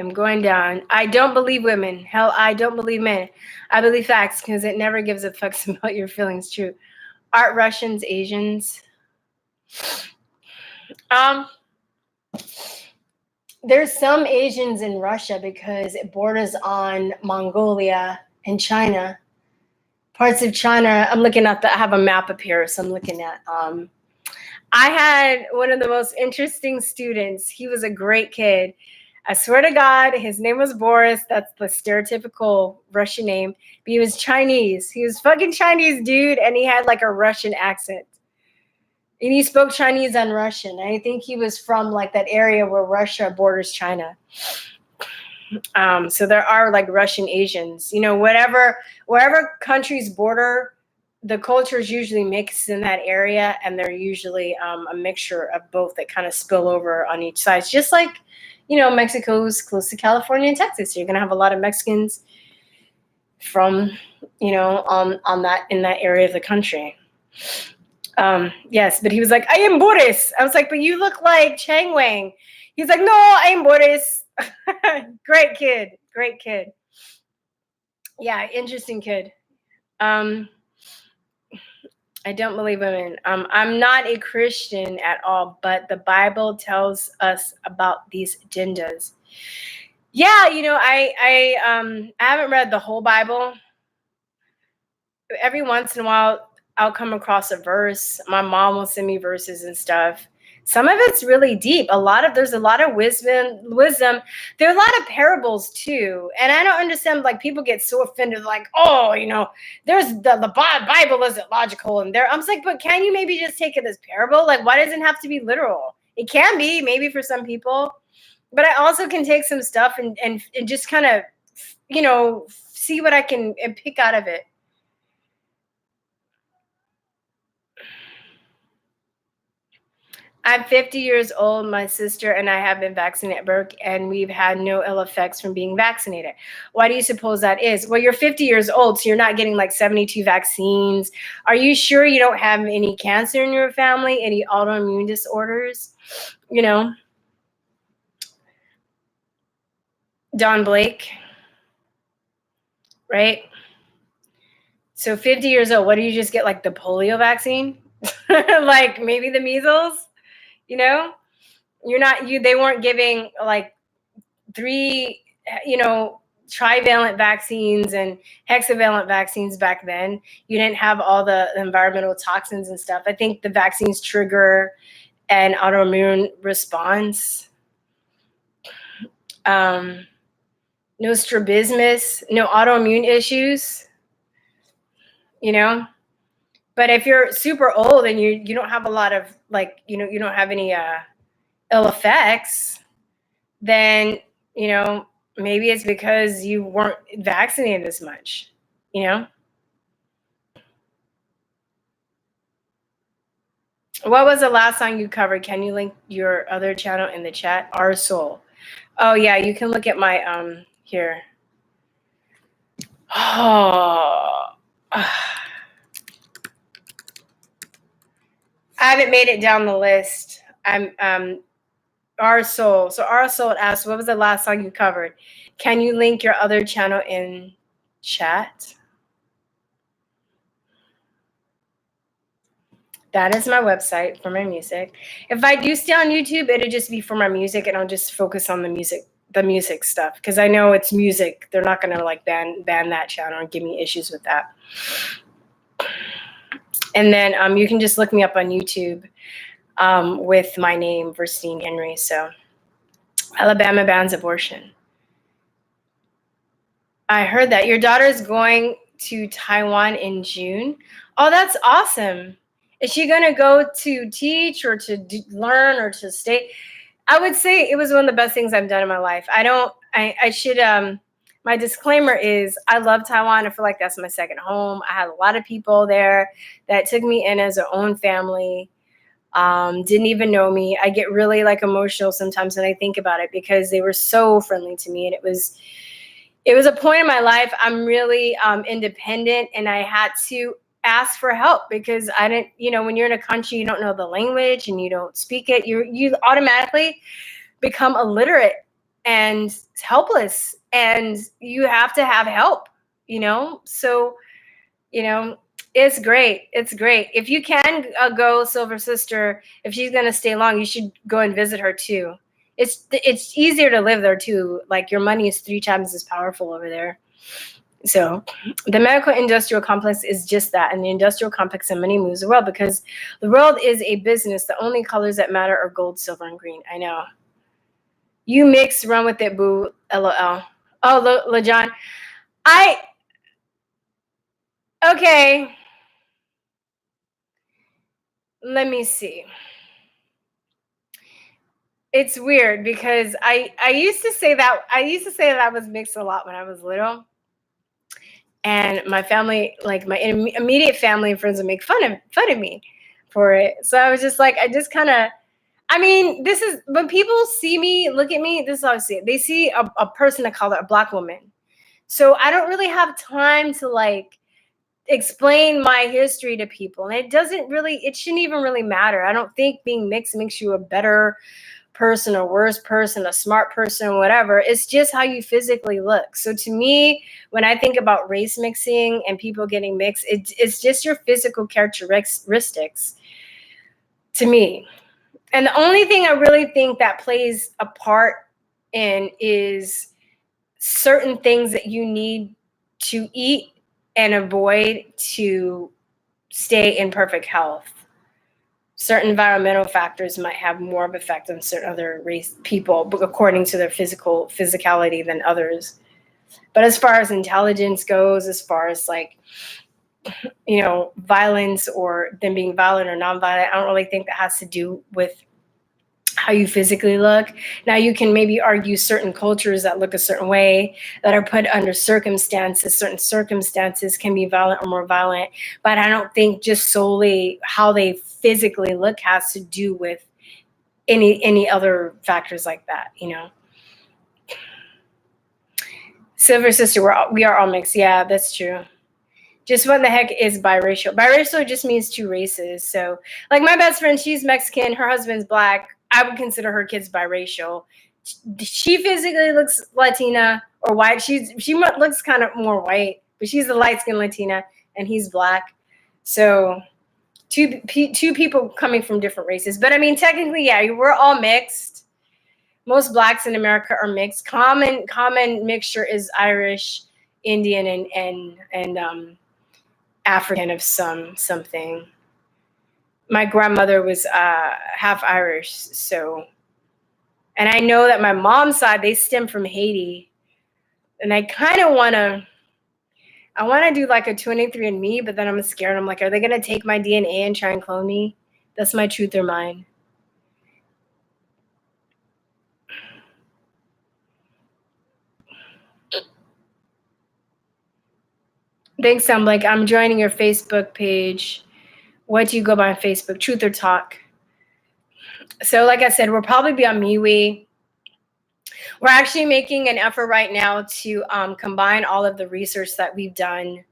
going down. I don't believe women. Hell, I don't believe men. I believe facts because it never gives a fuck about your feelings. True. Art Russians, Asians. There's some Asians in Russia because it borders on Mongolia and China. Parts of China. I'm looking at I have a map up here, so I'm looking at. I had one of the most interesting students. He was a great kid. I swear to God, his name was Boris. That's the stereotypical Russian name. But he was Chinese. He was fucking Chinese dude, and he had like a Russian accent. And he spoke Chinese and Russian. I think he was from like that area where Russia borders China. So there are like Russian Asians. Wherever countries border, the cultures usually mix in that area, and they're usually a mixture of both that kind of spill over on each side. It's just like, Mexico's close to California and Texas. So you're gonna have a lot of Mexicans from, on that in that area of the country. Yes, but he was like, I am Boris. I was like, but you look like Chang Wang. He's like, no, I am Boris. Great kid. Yeah, interesting kid. I don't believe women. I'm not a Christian at all, but the Bible tells us about these agendas. Yeah, I haven't read the whole Bible. Every once in a while, I'll come across a verse. My mom will send me verses and stuff. Some of it's really deep. There's a lot of wisdom. There are a lot of parables too. And I don't understand, like, people get so offended, like, oh, there's the Bible isn't logical. And I'm just like, but can you maybe just take it as parable? Like, why does it have to be literal? It can be, maybe for some people. But I also can take some stuff and just kind of, see what I can pick out of it. I'm 50 years old. My sister and I have been vaccinated at birth, and we've had no ill effects from being vaccinated. Why do you suppose that is? Well, you're 50 years old, so you're not getting like 72 vaccines. Are you sure you don't have any cancer in your family, any autoimmune disorders? Don Blake, right? So 50 years old, what do you just get, like the polio vaccine? Like maybe the measles? They weren't giving like 3, trivalent vaccines and hexavalent vaccines back then. You didn't have all the environmental toxins and stuff. I think the vaccines trigger an autoimmune response. No strabismus, no autoimmune issues, But if you're super old and you don't have a lot of like, you don't have any ill effects, then, maybe it's because you weren't vaccinated as much, What was the last song you covered? Can you link your other channel in the chat? Our Soul. Oh yeah, you can look at my here. Oh, I haven't made it down the list. I'm Our Soul. So Our Soul asked, what was the last song you covered? Can you link your other channel in chat? That is my website for my music. If I do stay on YouTube, it'll just be for my music, and I'll just focus on the music stuff, because I know it's music. They're not gonna like ban that channel and give me issues with that. And then you can just look me up on YouTube with my name, Verstine Henry. So Alabama bans abortion. I heard that your daughter is going to Taiwan in June. Oh, that's awesome. Is she going to go to teach or to learn or to stay? I would say it was one of the best things I've done in my life. I should, my disclaimer is I love Taiwan. I feel like that's my second home. I had a lot of people there that took me in as their own family. Didn't even know me. I get really like emotional sometimes when I think about it, because they were so friendly to me. And it was a point in my life. I'm really independent, and I had to ask for help, because I didn't, when you're in a country, you don't know the language and you don't speak it, you automatically become illiterate and helpless, and you have to have help, so, it's great. It's great. If you can go, Silver Sister, if she's going to stay long, you should go and visit her too. It's easier to live there too. Like, your money is 3 times as powerful over there. So the medical industrial complex is just that. And the industrial complex in money moves the world, because the world is a business. The only colors that matter are gold, silver, and green. I know. You mix, run with it, boo. LOL. Oh, LaJohn. Okay. Let me see. It's weird, because I used to say that I was mixed a lot when I was little. And my family, like my immediate family and friends, would make fun of me for it. So I was just like, this is when people see me, look at me, this is how I see it. They see a person of color, a Black woman. So I don't really have time to like explain my history to people. And it shouldn't even really matter. I don't think being mixed makes you a better person, a worse person, a smart person, whatever. It's just how you physically look. So to me, when I think about race mixing and people getting mixed, it's just your physical characteristics to me. And the only thing I really think that plays a part in is certain things that you need to eat and avoid to stay in perfect health. Certain environmental factors might have more of effect on certain other race people, according to their physicality, than others. But as far as intelligence goes, as far as like, violence or them being violent or nonviolent, I don't really think that has to do with how you physically look. Now, you can maybe argue certain cultures that look a certain way, that are put under circumstances. Certain circumstances can be violent or more violent, but I don't think just solely how they physically look has to do with any other factors like that, Silver Sister, we are all mixed. Yeah, that's true. Just what the heck is biracial? Biracial just means 2 races. So, like, my best friend, she's Mexican. Her husband's Black. I would consider her kids biracial. She physically looks Latina or white. She looks kind of more white, but she's a light-skinned Latina, and he's Black. So, two people coming from different races. But I mean, technically, yeah, we're all mixed. Most Blacks in America are mixed. Common mixture is Irish, Indian, and African of something. My grandmother was half Irish, so, and I know that my mom's side, they stem from Haiti, and I kind of want to do like a 23andMe, but then I'm scared. I'm like, are they gonna take my DNA and try and clone me? That's my truth or mine. Thanks. I'm joining your Facebook page. What do you go by on Facebook? Truth or Talk? So like I said, we'll probably be on MeWe. We're actually making an effort right now to combine all of the research that we've done.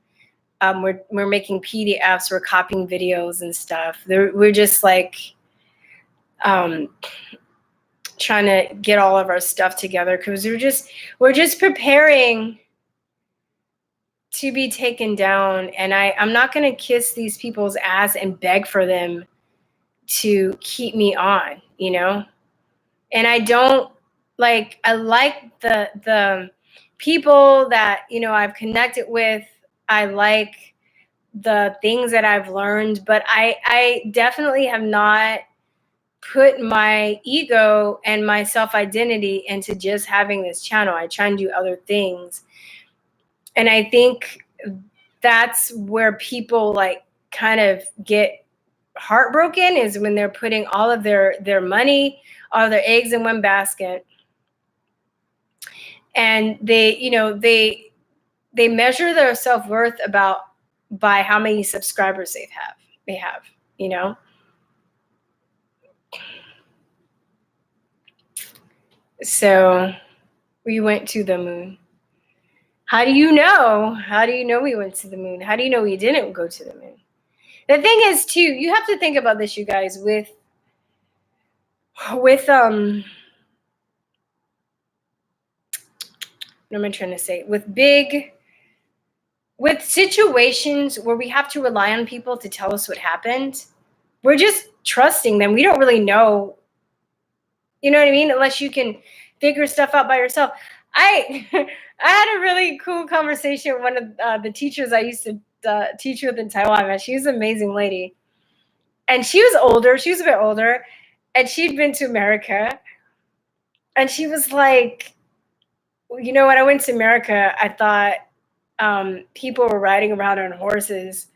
We're making PDFs, we're copying videos and stuff. We're just like trying to get all of our stuff together because we're just preparing to be taken down. And I'm not going to kiss these people's ass and beg for them to keep me on, you know? And I don't like, I like the people that, you know, I've connected with. I like the things that I've learned, but I definitely have not put my ego and my self-identity into just having this channel. I try and do other things. And I think that's where people like kind of get heartbroken, is when they're putting all of their money, all of their eggs in one basket. And they, you know, they measure their self-worth by how many subscribers they have, you know? So we went to the moon. How do you know? How do you know we went to the moon? How do you know we didn't go to the moon? The thing is, too, you have to think about this, you guys, with what am I trying to say? With situations where we have to rely on people to tell us what happened, we're just trusting them. We don't really know, you know what I mean? Unless you can figure stuff out by yourself. I had a really cool conversation with one of the teachers I used to teach with in Taiwan. Man, she was an amazing lady. And she was older. She was a bit older. And she'd been to America. And she was like, you know, when I went to America, I thought people were riding around on horses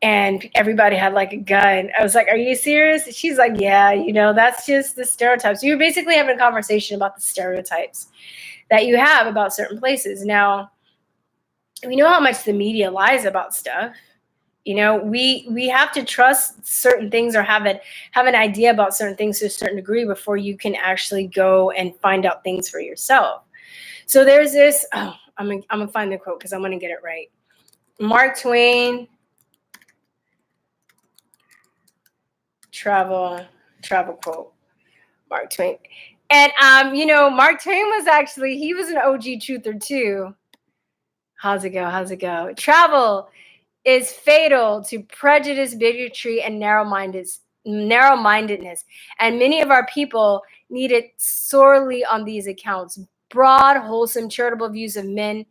and everybody had like a gun. I was like, are you serious? She's like, yeah, you know, that's just the stereotypes. You were basically having a conversation about the stereotypes that you have about certain places. Now, we know how much the media lies about stuff. You know, we have to trust certain things or have an idea about certain things to a certain degree before you can actually go and find out things for yourself. So there's this, I'm gonna find the quote because I'm gonna get it right. Mark Twain, travel quote. Mark Twain. And you know, Mark Twain he was an OG truther too. How's it go? Travel is fatal to prejudice, bigotry, and narrow-mindedness. And many of our people need it sorely on these accounts. Broad, wholesome, charitable views of men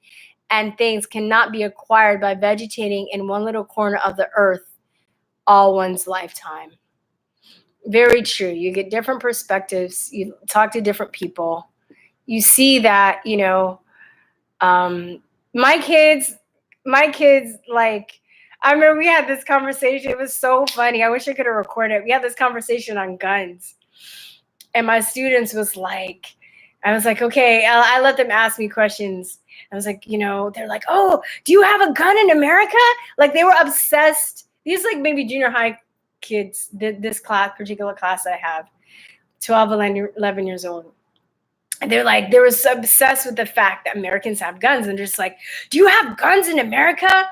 and things cannot be acquired by vegetating in one little corner of the earth all one's lifetime. Very true. You get different perspectives. You talk to different people. You see that, you know, my kids, like, I remember we had this conversation. It was so funny. I wish I could have recorded it. We had this conversation on guns. And my students was like, I was like, okay, I let them ask me questions. I was like, you know, they're like, oh, do you have a gun in America? Like, they were obsessed. These like maybe junior high kids, this particular class I have, 12, 11 years old. And they're like, they were so obsessed with the fact that Americans have guns. And they're just like, do you have guns in America?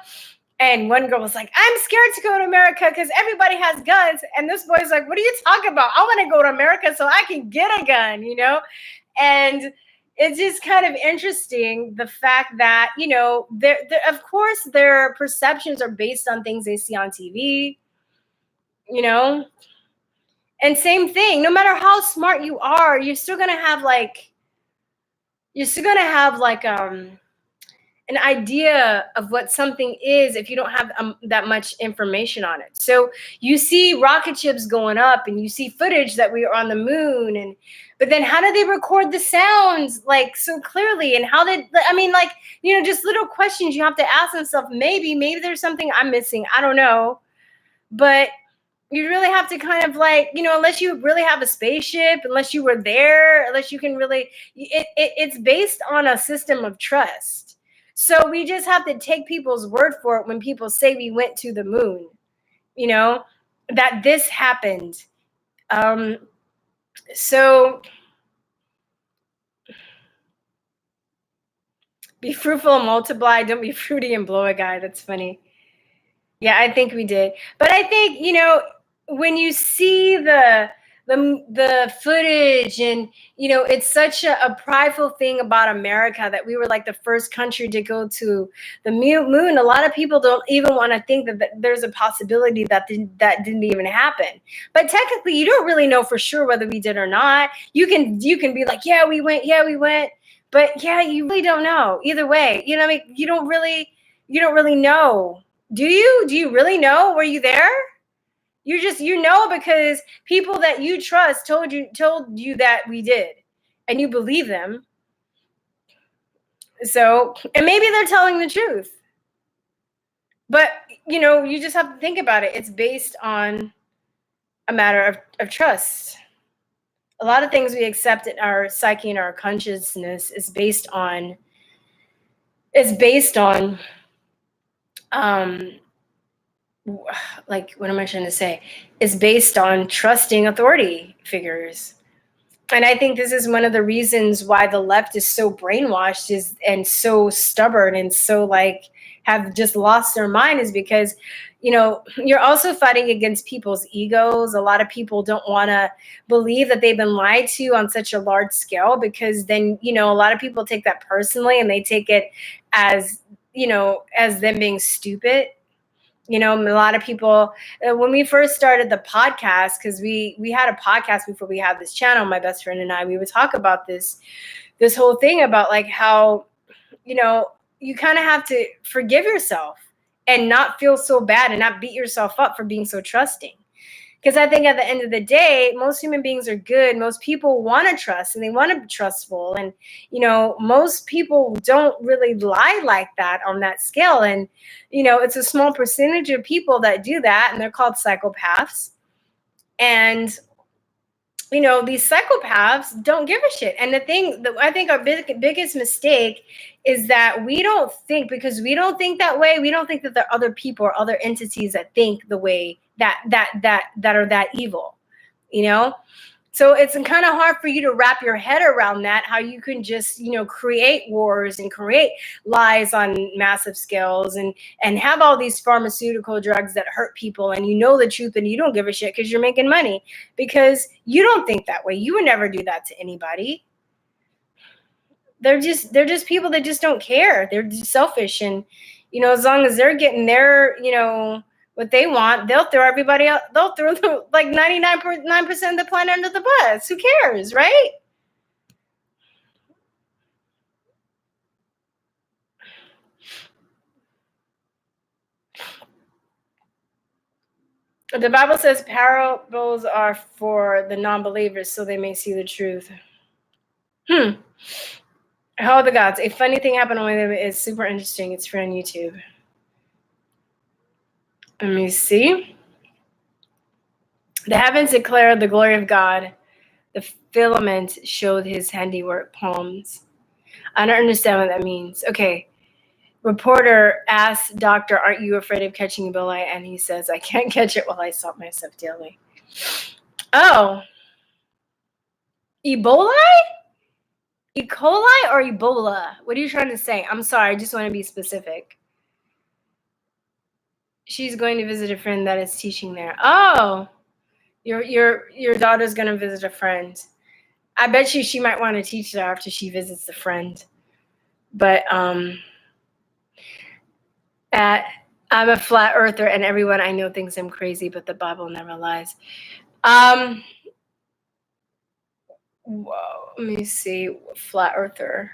And one girl was like, I'm scared to go to America because everybody has guns. And this boy's like, what are you talking about? I want to go to America so I can get a gun, you know? And it's just kind of interesting, the fact that, you know, of course, their perceptions are based on things they see on TV, you know? And same thing, no matter how smart you are, you're still going to have an idea of what something is if you don't have that much information on it. So you see rocket ships going up and you see footage that we are on the moon, but then how did they record the sounds like so clearly? And like, you know, just little questions you have to ask yourself. Maybe there's something I'm missing. I don't know. But you really have to kind of like, you know, unless you really have a spaceship, unless you were there, unless you can really, it's based on a system of trust. So we just have to take people's word for it when people say we went to the moon. that this happened. So be fruitful and multiply. Don't be fruity and blow a guy. That's funny. Yeah, I think we did. But I think, when you see the footage, and it's such a prideful thing about America that we were like the first country to go to the moon. A lot of people don't even want to think that there's a possibility that didn't even happen. But technically, you don't really know for sure whether we did or not. You can be like, yeah, we went, but yeah, you really don't know either way. You know what I mean? You don't really know. Do you really know? Were you there? You because people that you trust told you that we did, and you believe them. So, and maybe they're telling the truth. But you just have to think about it. It's based on a matter of trust. A lot of things we accept in our psyche and our consciousness is based on um like, what am I trying to say? It's based on trusting authority figures. And I think this is one of the reasons why the left is so brainwashed and so stubborn and so like have just lost their mind, is because you're also fighting against people's egos. A lot of people don't want to believe that they've been lied to on such a large scale, because then a lot of people take that personally, and they take it as as them being stupid. A lot of people, when we first started the podcast, because we had a podcast before we had this channel, my best friend and I, we would talk about this whole thing about like how you kind of have to forgive yourself and not feel so bad and not beat yourself up for being so trusting. Because I think at the end of the day, most human beings are good. Most people want to trust, and they want to be trustful. And, most people don't really lie like that on that scale. And, it's a small percentage of people that do that, and they're called psychopaths. And, these psychopaths don't give a shit. And the thing that I think our biggest mistake is that we don't think, because we don't think that way. We don't think that there are other people or other entities that think the way that are that evil, So it's kind of hard for you to wrap your head around that, how you can just, create wars and create lies on massive scales and have all these pharmaceutical drugs that hurt people, and the truth, and you don't give a shit because you're making money, because you don't think that way. You would never do that to anybody. They're just people that just don't care. They're just selfish, and as long as they're getting their what they want, they'll throw everybody out. They'll throw like 99% of the planet under the bus. Who cares, right? The Bible says parables are for the non-believers, so they may see the truth. How are the gods? A funny thing happened on them is super interesting. It's free on YouTube. Let me see. The heavens declare the glory of God. The filament showed his handiwork palms. I don't understand what that means. Okay. Reporter asks doctor, aren't you afraid of catching Ebola? And he says, I can't catch it while I salt myself daily. Oh. Ebola? E. coli or Ebola? What are you trying to say? I'm sorry. I just want to be specific. She's going to visit a friend that is teaching there. Oh. Your daughter's going to visit a friend. I bet you she might want to teach there after she visits the friend. But I'm a flat earther, and everyone I know thinks I'm crazy, but the Bible never lies. Whoa, let me see. Flat earther.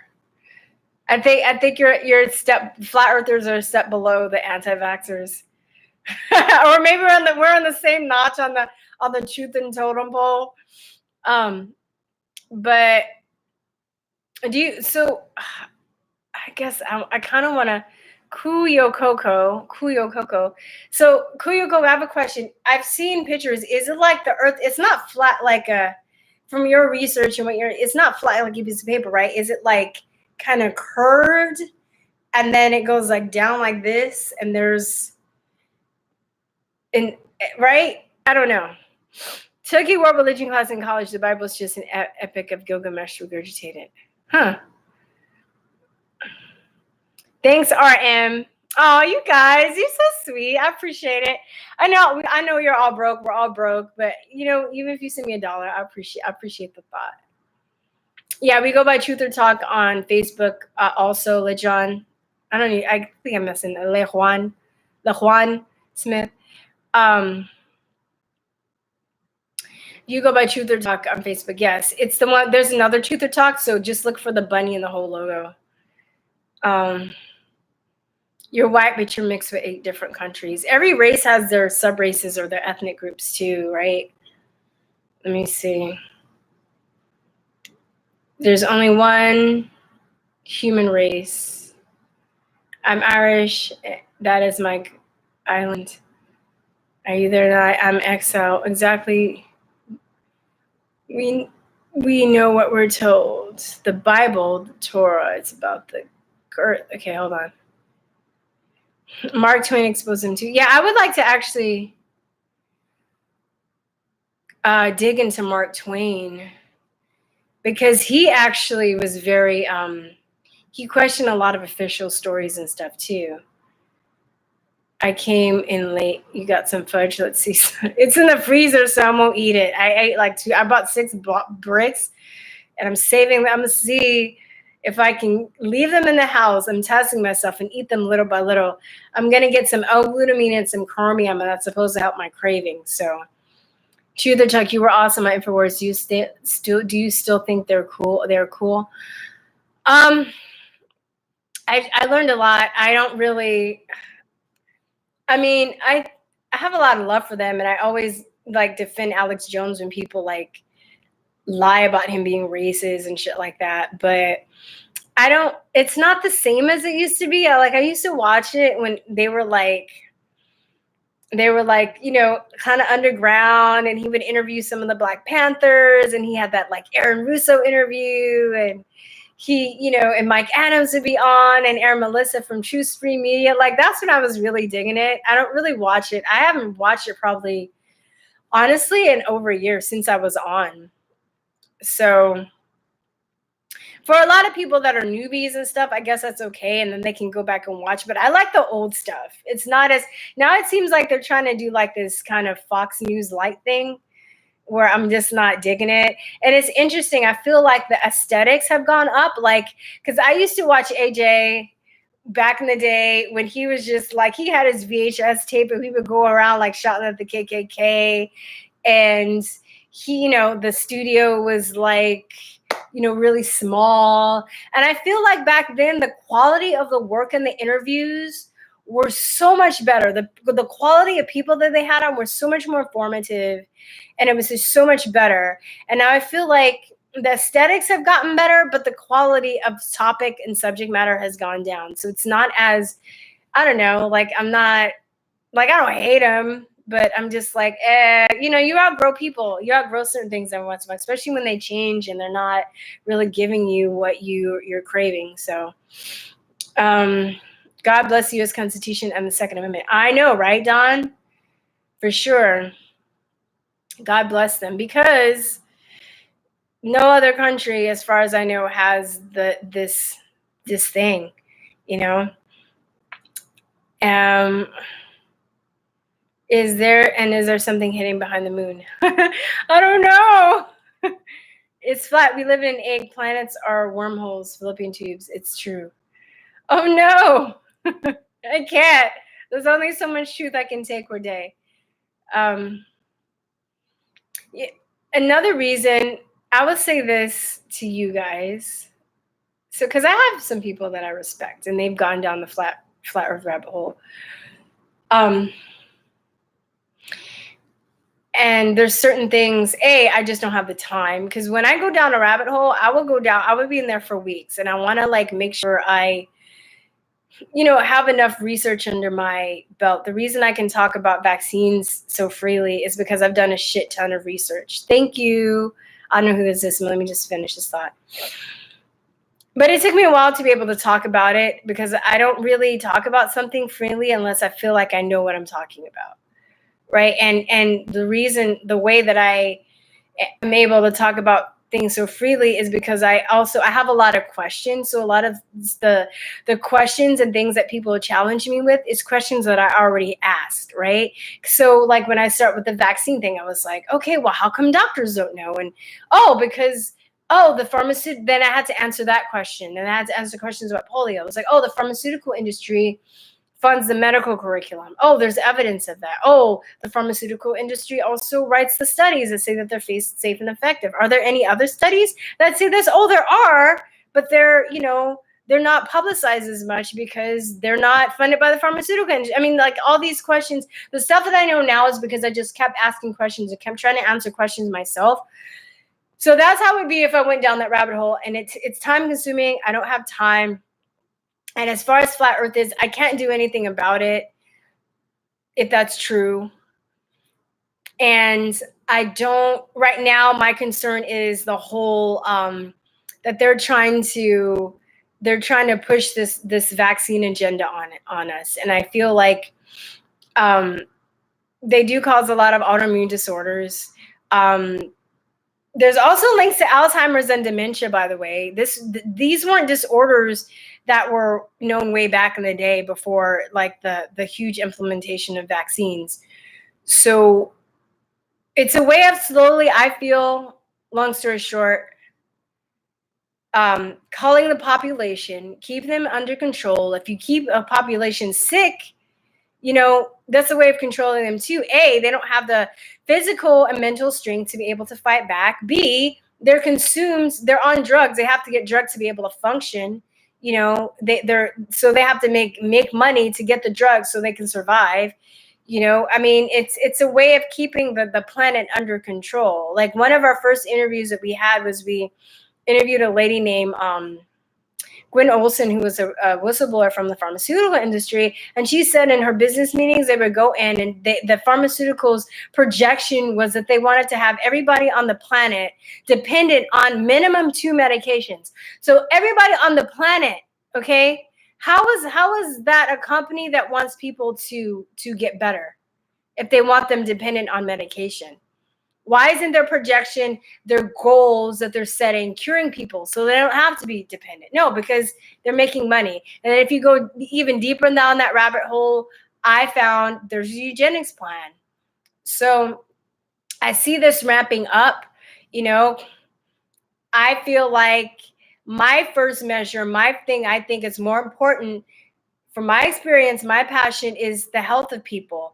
I think you're flat earthers are a step below the anti-vaxxers. Or maybe we're on the same notch on the truth and totem pole. But I guess I kind of want to Kuyo Coco. So Kuyo Coco, I have a question. I've seen pictures. Is it like the earth? It's not flat like from your research and it's not flat like a piece of paper, right? Is it like kind of curved and then it goes like down like this, and there's and right? I don't know. Took a world religion class in college. The Bible is just an epic of Gilgamesh regurgitated. Huh. Thanks, RM. Oh, you guys, you're so sweet. I appreciate it. I know you're all broke. We're all broke, but even if you send me $1, I appreciate the thought. Yeah, we go by Truth or Talk on Facebook. Also, LeJohn. I think I'm messing. LeJuan Smith. You go by Truth or Talk on Facebook. Yes, it's the one. There's another Truth or Talk, so just look for the bunny and the whole logo. You're white, but you're mixed with 8 different countries. Every race has their sub-races or their ethnic groups too, right? Let me see. There's only one human race. I'm Irish. That is my island. Are you there? I'm exile. Exactly. We know what we're told. The Bible, the Torah, it's about the girth. Okay, hold on. Mark Twain exposed him too. Yeah, I would like to actually dig into Mark Twain, because he actually was very he questioned a lot of official stories and stuff too. I came in late. You got some fudge. Let's see. It's in the freezer, so I won't eat it. I ate like 2. I bought 6 bricks, and I'm saving them. I'm gonna see if I can leave them in the house. I'm testing myself and eat them little by little. I'm gonna get some L-glutamine and some chromium, and that's supposed to help my craving. So, Truth or Talk, you were awesome at InfoWars. Do you still think they're cool? They're cool. I learned a lot. I don't really. I mean, I have a lot of love for them, and I always like defend Alex Jones when people like lie about him being racist and shit like that. But I don't. It's not the same as it used to be. I used to watch it when they were like kind of underground, and he would interview some of the Black Panthers, and he had that like Aaron Russo interview, and he, and Mike Adams would be on, and Aaron Melissa from True Stream Media. Like, that's when I was really digging it. I don't really watch it. I haven't watched it probably, honestly, in over a year since I was on. So for a lot of people that are newbies and stuff, I guess that's okay, and then they can go back and watch. But I like the old stuff. It's not as, now it seems like they're trying to do like this kind of Fox News light thing, where I'm just not digging it. And it's interesting. I feel like the aesthetics have gone up. Like, because I used to watch AJ back in the day when he was just like, he had his VHS tape and he would go around like shouting at the KKK. And he, the studio was like, really small. And I feel like back then the quality of the work and the interviews were so much better. The quality of people that they had on were so much more informative, and it was just so much better. And now I feel like the aesthetics have gotten better, but the quality of topic and subject matter has gone down. So it's not as, I don't know, like I'm not, like I don't hate them, but I'm just like, you outgrow people. You outgrow certain things every once in a while, especially when they change and they're not really giving you what you're craving. So God bless the U.S. Constitution and the Second Amendment. I know, right, Don? For sure. God bless them, because no other country, as far as I know, has this thing, Is there something hidden behind the moon? I don't know. It's flat. We live in an egg. Planets are wormholes, fallopian tubes. It's true. Oh no. I can't. There's only so much truth I can take per day. Another reason, I would say this to you guys. So, because I have some people that I respect, and they've gone down the flat earth rabbit hole. And there's certain things, I just don't have the time, because when I go down a rabbit hole, I would be in there for weeks, and I want to like make sure I have enough research under my belt. The reason I can talk about vaccines so freely is because I've done a shit ton of research. Thank you. I don't know who this is, but let me just finish this thought. But it took me a while to be able to talk about it, because I don't really talk about something freely unless I feel like I know what I'm talking about. right? And the way that I am able to talk about things so freely is because I have a lot of questions. So a lot of the questions and things that people challenge me with is questions that I already asked, right? So like when I start with the vaccine thing, I was like, okay, well, how come doctors don't know? And because the pharmaceutical, then I had to answer that question, and I had to answer questions about polio. I was like, the pharmaceutical industry funds the medical curriculum. There's evidence of that. The pharmaceutical industry also writes the studies that say that they're safe and effective. Are there any other studies that say this? There are, but they're not publicized as much because they're not funded by the pharmaceutical industry. I mean, like all these questions, the stuff that I know now is because I just kept asking questions and kept trying to answer questions myself. So that's how it would be if I went down that rabbit hole. And it's time consuming. I don't have time. And as far as flat earth is, I can't do anything about it if that's true. And I don't, right now, my concern is the whole, that they're trying to push this vaccine agenda on us. And I feel like they do cause a lot of autoimmune disorders. There's also links to Alzheimer's and dementia, by the way. These weren't disorders that were known way back in the day before like the huge implementation of vaccines. So it's a way of slowly, I feel, long story short, culling the population, keep them under control. If you keep a population sick, that's a way of controlling them too. A, they don't have the physical and mental strength to be able to fight back. B, they're on drugs. They have to get drugs to be able to function. So they have to make money to get the drugs so they can survive. I mean, it's a way of keeping the planet under control. Like one of our first interviews that we had was we interviewed a lady named Gwen Olson, who was a whistleblower from the pharmaceutical industry. And she said in her business meetings, they would go in and the pharmaceuticals projection was that they wanted to have everybody on the planet dependent on minimum 2 medications. So everybody on the planet, okay? How is that a company that wants people to get better if they want them dependent on medication? Why isn't their projection, their goals that they're setting, curing people so they don't have to be dependent? No, because they're making money. And if you go even deeper down that rabbit hole, I found there's a eugenics plan. So I see this ramping up. I feel like my first measure, my thing I think is more important from my experience, my passion is the health of people.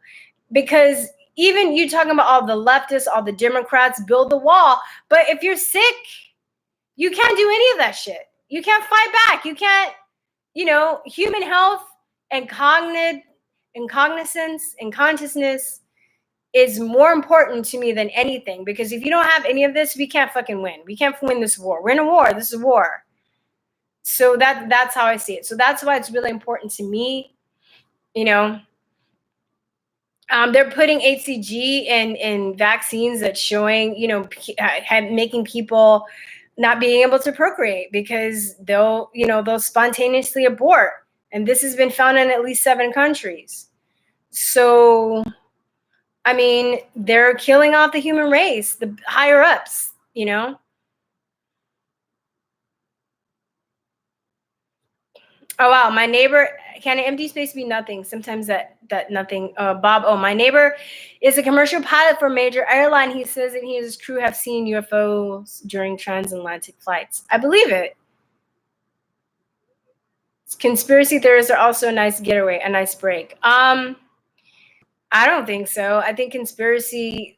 Because even you talking about all the leftists, all the Democrats, build the wall. But if you're sick, you can't do any of that shit. You can't fight back. You can't, human health and cognizance and consciousness is more important to me than anything. Because if you don't have any of this, we can't fucking win. We can't win this war. We're in a war. This is a war. So that's how I see it. So that's why it's really important to me, they're putting HCG in vaccines that's showing, making people not being able to procreate because they'll spontaneously abort. And this has been found in at least 7 countries. So, I mean, they're killing off the human race, the higher ups, Oh, wow. My neighbor, can an empty space be nothing? Sometimes that nothing. Bob, my neighbor is a commercial pilot for a major airline. He says that he and his crew have seen UFOs during transatlantic flights. I believe it. Conspiracy theorists are also a nice getaway, a nice break. I don't think so. I think conspiracy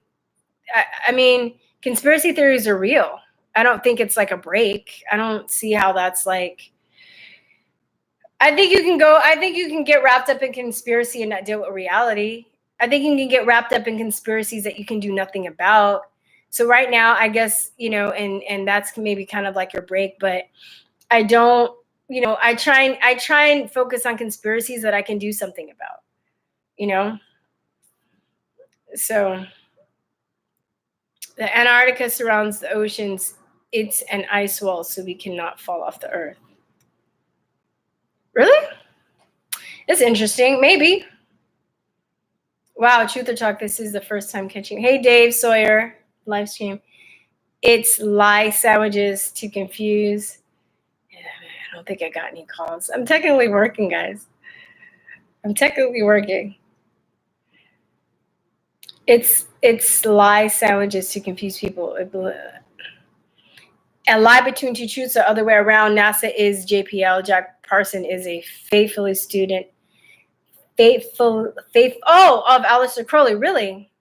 theories are real. I don't think it's like a break. I don't see how that's like, I think you can get wrapped up in conspiracy and not deal with reality. I think you can get wrapped up in conspiracies that you can do nothing about. So right now, I guess, and that's maybe kind of like your break, but I don't, I try and focus on conspiracies that I can do something about, So the Antarctica surrounds the oceans. It's an ice wall, so we cannot fall off the earth. Really? It's interesting. Maybe. Wow, truth or talk, this is the first time catching. Hey, Dave Sawyer, live stream. It's lie sandwiches to confuse. Yeah, I don't think I got any calls. I'm technically working, guys. I'm technically working. It's lie sandwiches to confuse people. A lie between two truths or other way around. NASA is JPL. Jack Parson is a faithfully student. Faith of Aleister Crowley, really?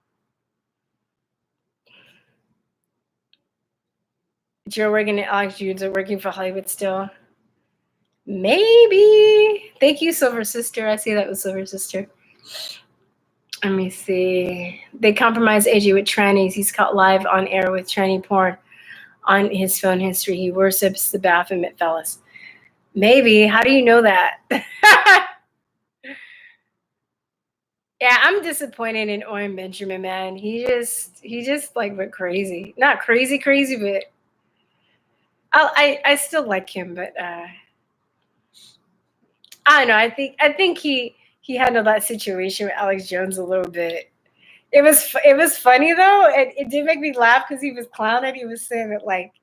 Joe Rogan and Alex Jones are working for Hollywood still. Maybe. Thank you, Silver Sister. I see that was Silver Sister. Let me see. They compromised AJ with trannies. He's caught live on air with tranny porn on his phone history. He worships the Baphomet fellas. Maybe. How do you know that? Yeah, I'm disappointed in Owen Benjamin, man. He just like went crazy. Not crazy, but I still like him, but I don't know. I think he handled that situation with Alex Jones a little bit. It was funny though. It did make me laugh because he was clowning. He was saying that like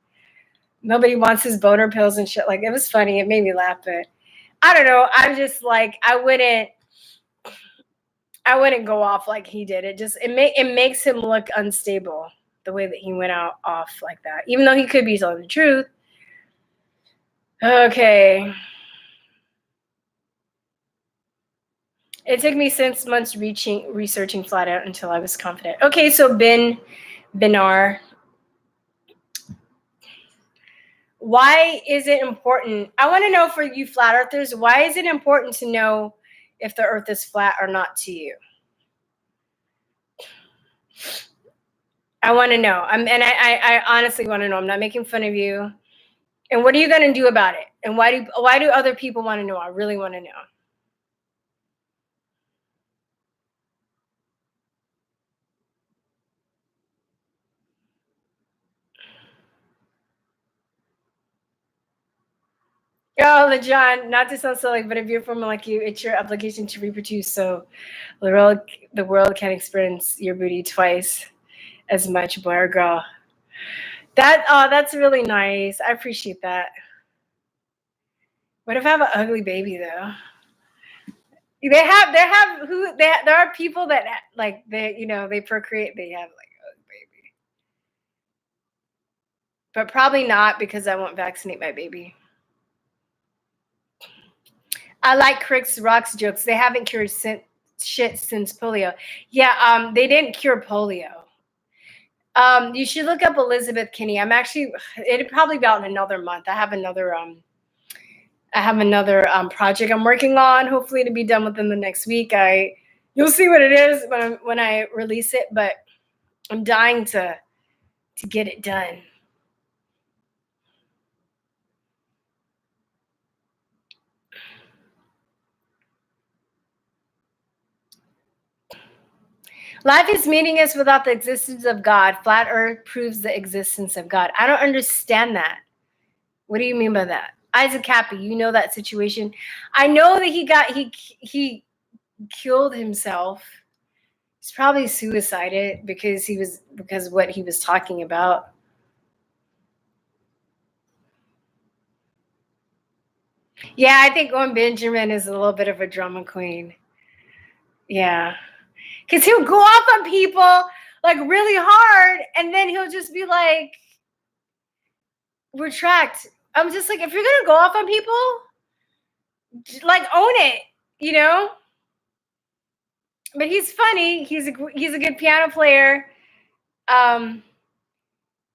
nobody wants his boner pills and shit. Like it was funny. It made me laugh, but I don't know. I'm just like I wouldn't go off like he did. It makes him look unstable the way that he went out off like that. Even though he could be telling the truth. Okay. It took me 6 months researching flat out until I was confident. Okay, so Benar. Why is it important? I want to know for you flat earthers, why is it important to know if the earth is flat or not to you? I want to know. I honestly want to know. I'm not making fun of you. And what are you going to do about it? And why do other people want to know? I really want to know. Oh, LeJohn, not to sound silly, but if you're from like you, it's your obligation to reproduce. So the world can experience your booty twice as much, boy or girl. That's really nice. I appreciate that. What if I have an ugly baby though? There are people that like they procreate, they have like a baby, but probably not because I won't vaccinate my baby. I like Crick's Rocks jokes. They haven't cured shit since polio. Yeah, they didn't cure polio. You should look up Elizabeth Kinney. It'll probably be out in another month. I have another project I'm working on. Hopefully to be done within the next week. You'll see what it is when I release it, but I'm dying to get it done. Life is meaningless without the existence of God. Flat Earth proves the existence of God. I don't understand that. What do you mean by that? Isaac Cappy, you know that situation. I know that he killed himself. He's probably suicided because what he was talking about. Yeah, I think Owen Benjamin is a little bit of a drama queen. Yeah. Because he'll go off on people like really hard and then he'll just be like, retract. I'm just like, if you're going to go off on people, like own it, you know? But he's funny. He's a good piano player.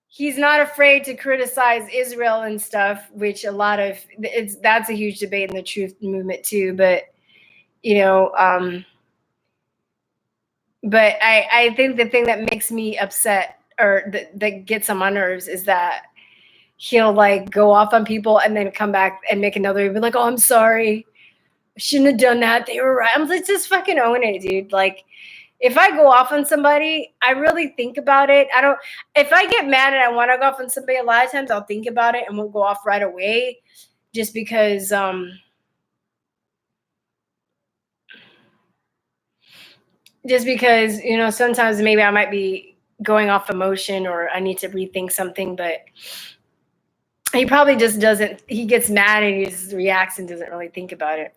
He's not afraid to criticize Israel and stuff, which that's a huge debate in the truth movement too. But but I think the thing that makes me upset or that gets on my nerves is that he'll like go off on people and then come back and make another be like, oh, I'm sorry, I shouldn't have done that, they were right. I'm like, just fucking own it, dude. Like, if I go off on somebody, I really think about it. If I get mad and I want to go off on somebody, a lot of times I'll think about it and won't go off right away just because just because, you know, sometimes maybe I might be going off emotion or I need to rethink something, but he probably just doesn't, he gets mad and he just reacts and doesn't really think about it.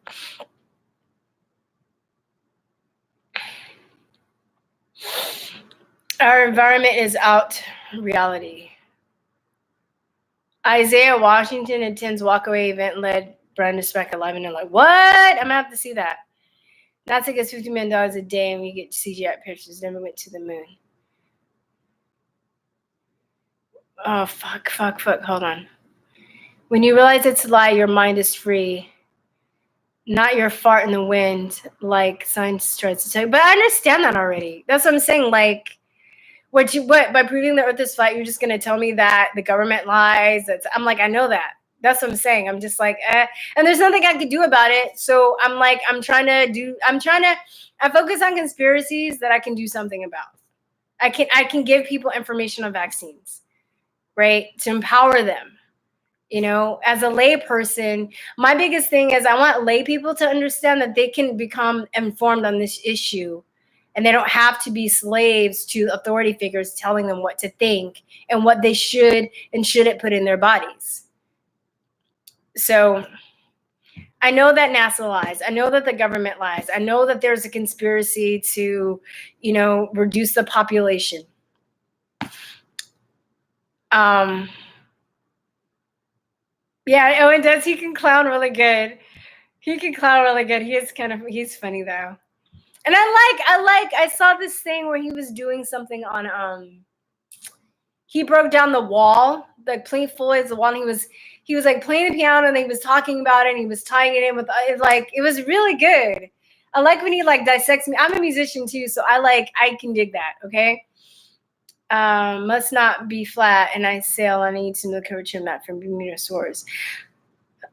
Our environment is out reality. Isaiah Washington attends walkaway event led Brenda Speck alive, and I'm like, what? I'm gonna have to see that. NASA gets $50 million a day and we get CGI pictures. Never went to the moon. Oh, fuck. Hold on. When you realize it's a lie, your mind is free. Not your fart in the wind, like science tries to tell you. But I understand that already. That's what I'm saying. Like, what by proving the earth is flat, you're just gonna tell me that the government lies. I'm like, I know that. That's what I'm saying. I'm just like, and there's nothing I could do about it. So I'm like, I focus on conspiracies that I can do something about. I can give people information on vaccines, right? To empower them. You know, as a lay person, my biggest thing is I want lay people to understand that they can become informed on this issue and they don't have to be slaves to authority figures telling them what to think and what they should and shouldn't put in their bodies. So I know that NASA lies. I know that the government lies. I know that there's a conspiracy to, you know, reduce the population. Yeah, Owen does. He can clown really good. He can clown really good. He's funny though. And I saw this thing where he was doing something on he broke down the wall, like playing Floyd's the wall, and he was like playing the piano and he was talking about it and he was tying it in with like it was really good. I like when he like dissects me. I'm a musician too, so I can dig that, okay? Must not be flat, and I sail on a to the curvature map from Bermuda Shores.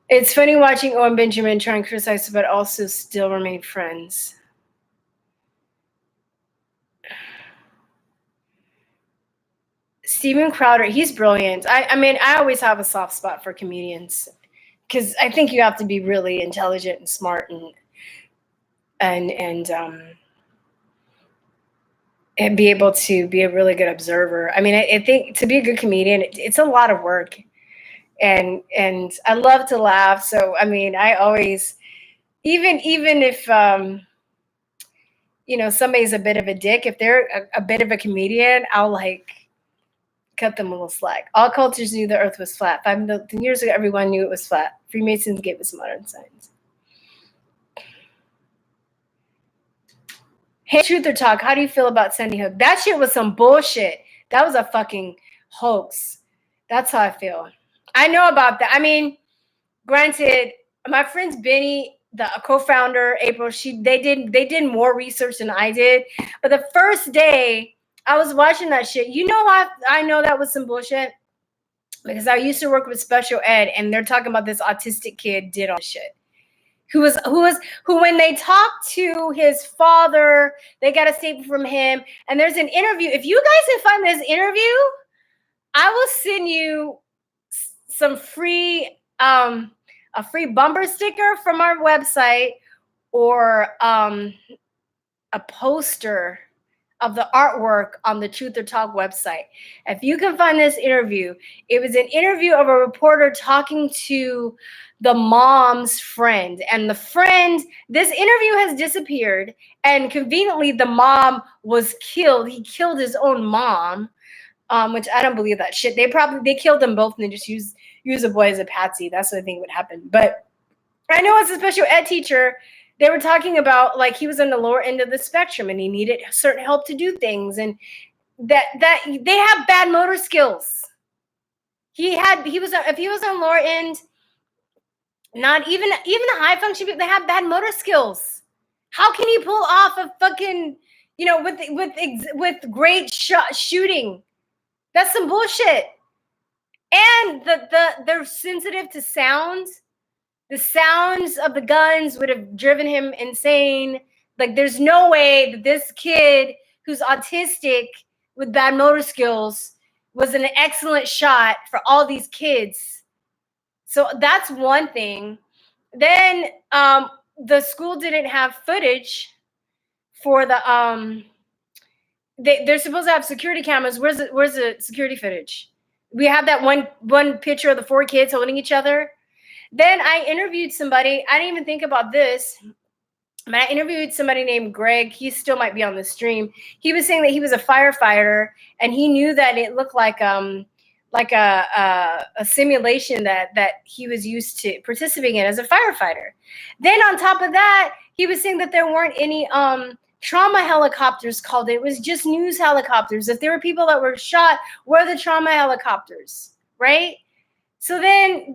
It's funny watching Owen Benjamin try and criticize, but also still remain friends. Steven Crowder, he's brilliant. I mean, I always have a soft spot for comedians because I think you have to be really intelligent and smart and be able to be a really good observer. I mean, I think to be a good comedian, it's a lot of work, and I love to laugh. So I mean, I always, even if you know, somebody's a bit of a dick, if they're a bit of a comedian, I'll like cut them a little slack. All cultures knew the earth was flat. 5,000 years ago, everyone knew it was flat. Freemasons gave us modern science. Hey, Truth or Talk, how do you feel about Sandy Hook? That shit was some bullshit. That was a fucking hoax. That's how I feel. I know about that. I mean, granted, my friends Benny, the co-founder, April, they did more research than I did. But the first day I was watching that shit, you know, I know that was some bullshit because I used to work with special ed, and they're talking about this autistic kid did all this shit. Who when they talked to his father, they got a statement from him, and there's an interview. If you guys can find this interview, I will send you some free a free bumper sticker from our website or a poster of the artwork on the Truth or Talk website. If you can find this interview, it was an interview of a reporter talking to the mom's friend. And the friend, this interview has disappeared. And conveniently, the mom was killed. He killed his own mom, which I don't believe that shit. They killed them both and they just use a boy as a patsy. That's what I think would happen. But I know as a special ed teacher, they were talking about like he was on the lower end of the spectrum and he needed certain help to do things, and that they have bad motor skills. If he was on lower end, not even the high function people, they have bad motor skills. How can he pull off a fucking, you know, with great shooting? That's some bullshit. And they're sensitive to sounds. The sounds of the guns would have driven him insane. Like, there's no way that this kid who's autistic with bad motor skills was an excellent shot for all these kids. So that's one thing. Then the school didn't have footage for the they're supposed to have security cameras. Where's the security footage? We have that one picture of the 4 kids holding each other. Then I interviewed somebody. I didn't even think about this. But I interviewed somebody named Greg. He still might be on the stream. He was saying that he was a firefighter and he knew that it looked like a simulation that he was used to participating in as a firefighter. Then on top of that, he was saying that there weren't any trauma helicopters called. It was just news helicopters. If there were people that were shot, were the trauma helicopters, right? So then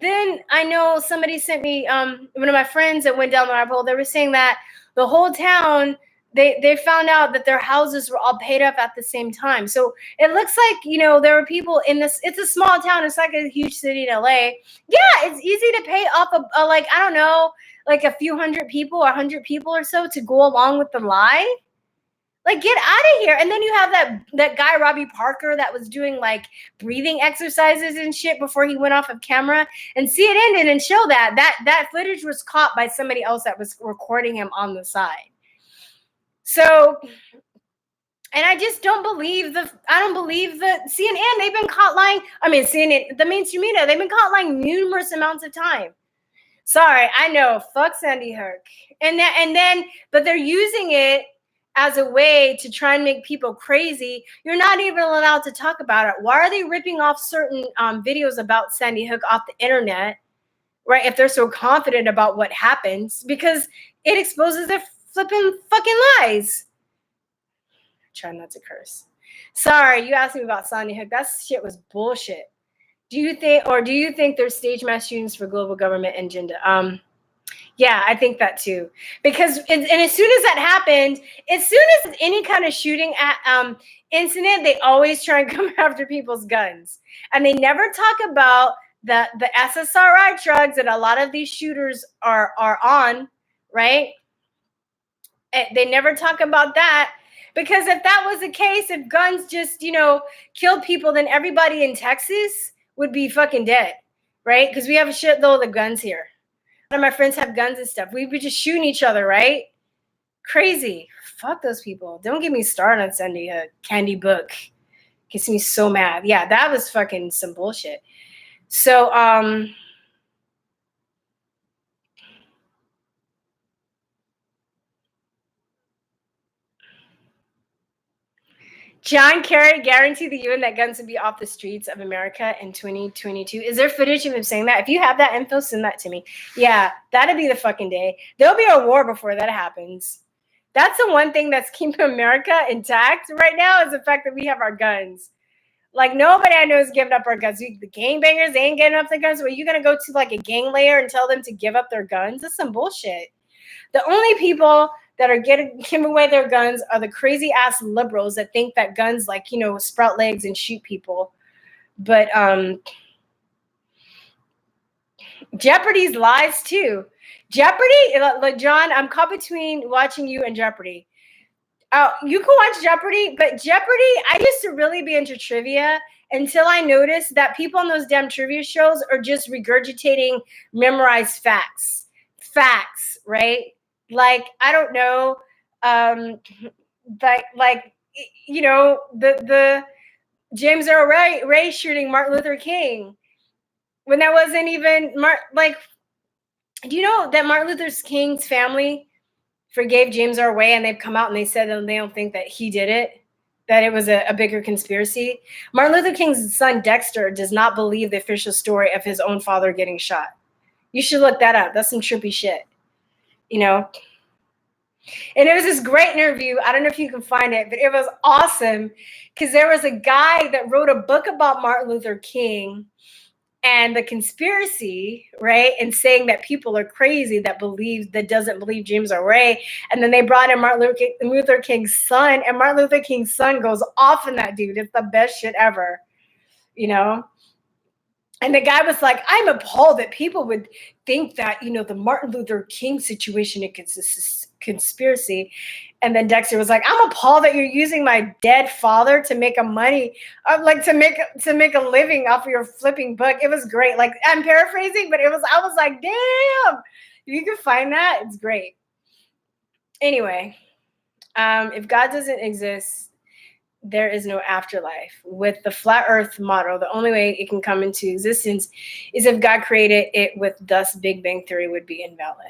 I know somebody sent me one of my friends that went down the rabbit hole. They were saying that the whole town, they found out that their houses were all paid up at the same time. So it looks like, there were people in this. It's a small town. It's like a huge city in LA. Yeah, it's easy to pay off like, I don't know, like a few hundred people or 100 people or so to go along with the lie. Like, get out of here. And then you have that guy, Robbie Parker, that was doing like breathing exercises and shit before he went off of camera. And CNN didn't show that footage was caught by somebody else that was recording him on the side. So, and I just don't believe the CNN. They've been caught lying. I mean, CNN, the mainstream media, they've been caught lying numerous amounts of time. Sorry, I know, fuck Sandy Hook. But they're using it as a way to try and make people crazy. You're not even allowed to talk about it. Why are they ripping off certain videos about Sandy Hook off the internet, right? If they're so confident about what happens, because it exposes their flipping fucking lies. Try not to curse. Sorry, you asked me about Sandy Hook. That shit was bullshit. Do you think there's stage mass shootings for global government agenda? Yeah, I think that too. Because and as soon as that happened, as soon as any kind of shooting incident, they always try and come after people's guns. And they never talk about the SSRI drugs that a lot of these shooters are on, right? They never talk about that. Because if that was the case, if guns just, killed people, then everybody in Texas would be fucking dead, right? Because we have a shitload of guns here. A lot of my friends have guns and stuff. We'd be just shooting each other, right? Crazy. Fuck those people. Don't get me started on Sandy Hook. Candy Book. Gets me so mad. Yeah, that was fucking some bullshit. So, John Kerry guaranteed the UN that guns would be off the streets of America in 2022. Is there footage of him saying that? If you have that info, send that to me. Yeah, that'd be the fucking day. There'll be a war before that happens. That's the one thing that's keeping America intact right now is the fact that we have our guns. Like, nobody I know is giving up our guns. The gangbangers, they ain't getting up their guns. Well, you going to go to like a gang layer and tell them to give up their guns? That's some bullshit. The only people that are giving away their guns are the crazy ass liberals that think that guns like, sprout legs and shoot people. But Jeopardy's lies too. Jeopardy, like John, I'm caught between watching you and Jeopardy. You can watch Jeopardy, but Jeopardy, I used to really be into trivia until I noticed that people on those damn trivia shows are just regurgitating memorized facts. Facts, right? Like, I don't know, the James Earl Ray shooting Martin Luther King when that wasn't even do you know that Martin Luther King's family forgave James Earl Ray and they've come out and they said that they don't think that he did it, that it was a bigger conspiracy? Martin Luther King's son Dexter does not believe the official story of his own father getting shot. You should look that up. That's some trippy shit. And it was this great interview. I don't know if you can find it, but it was awesome because there was a guy that wrote a book about Martin Luther King and the conspiracy, right? And saying that people are crazy that doesn't believe James Earl Ray. And then they brought in Martin Luther King's son, and Martin Luther King's son goes off on that dude. It's the best shit ever, And the guy was like, I'm appalled that people would think that, the Martin Luther King situation is a conspiracy. And then Dexter was like, I'm appalled that you're using my dead father to make to make a living off of your flipping book. It was great. Like, I'm paraphrasing, but I was like, damn, if you can find that, it's great. Anyway, If God doesn't exist, there is no afterlife. With the flat earth model, the only way it can come into existence is if God created it with thus Big Bang Theory would be invalid.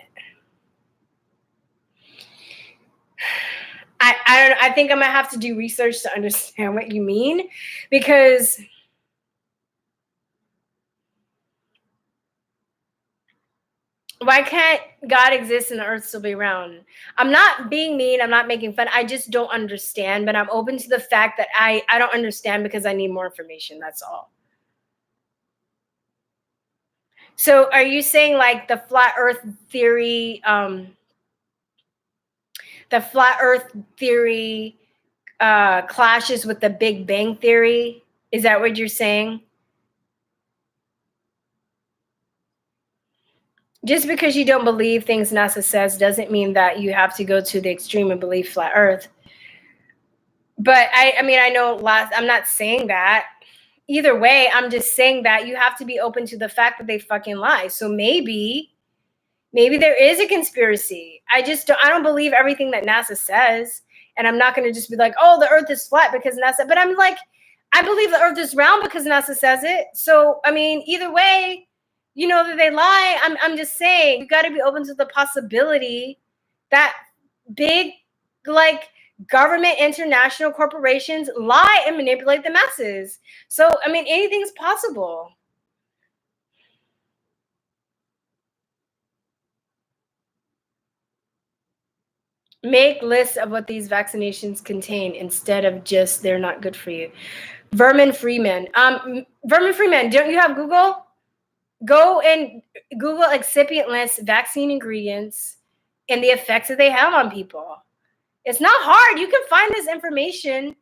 I don't know. I think I'm gonna have to do research to understand what you mean, because why can't God exist and the earth still be round? I'm not being mean, I'm not making fun. I just don't understand, but I'm open to the fact that I don't understand because I need more information. That's all. So are you saying like theory, the flat earth theory clashes with the Big Bang Theory? Is that what you're saying? Just because you don't believe things NASA says doesn't mean that you have to go to the extreme and believe flat earth. But I mean, I know I'm not saying that. Either way, I'm just saying that you have to be open to the fact that they fucking lie. So maybe there is a conspiracy. I don't believe everything that NASA says. And I'm not going to just be like, oh, the earth is flat because NASA, but I'm like, I believe the earth is round because NASA says it. So, I mean, either way, you know that they lie. I'm just saying you got to be open to the possibility that big, like, government, international corporations lie and manipulate the masses. So, I mean, anything's possible. Make lists of what these vaccinations contain instead of just they're not good for you. Vermin Freeman. Vermin Freeman, don't you have Google? Go and Google excipient lists, vaccine ingredients, and the effects that they have on people. It's not hard. You can find this information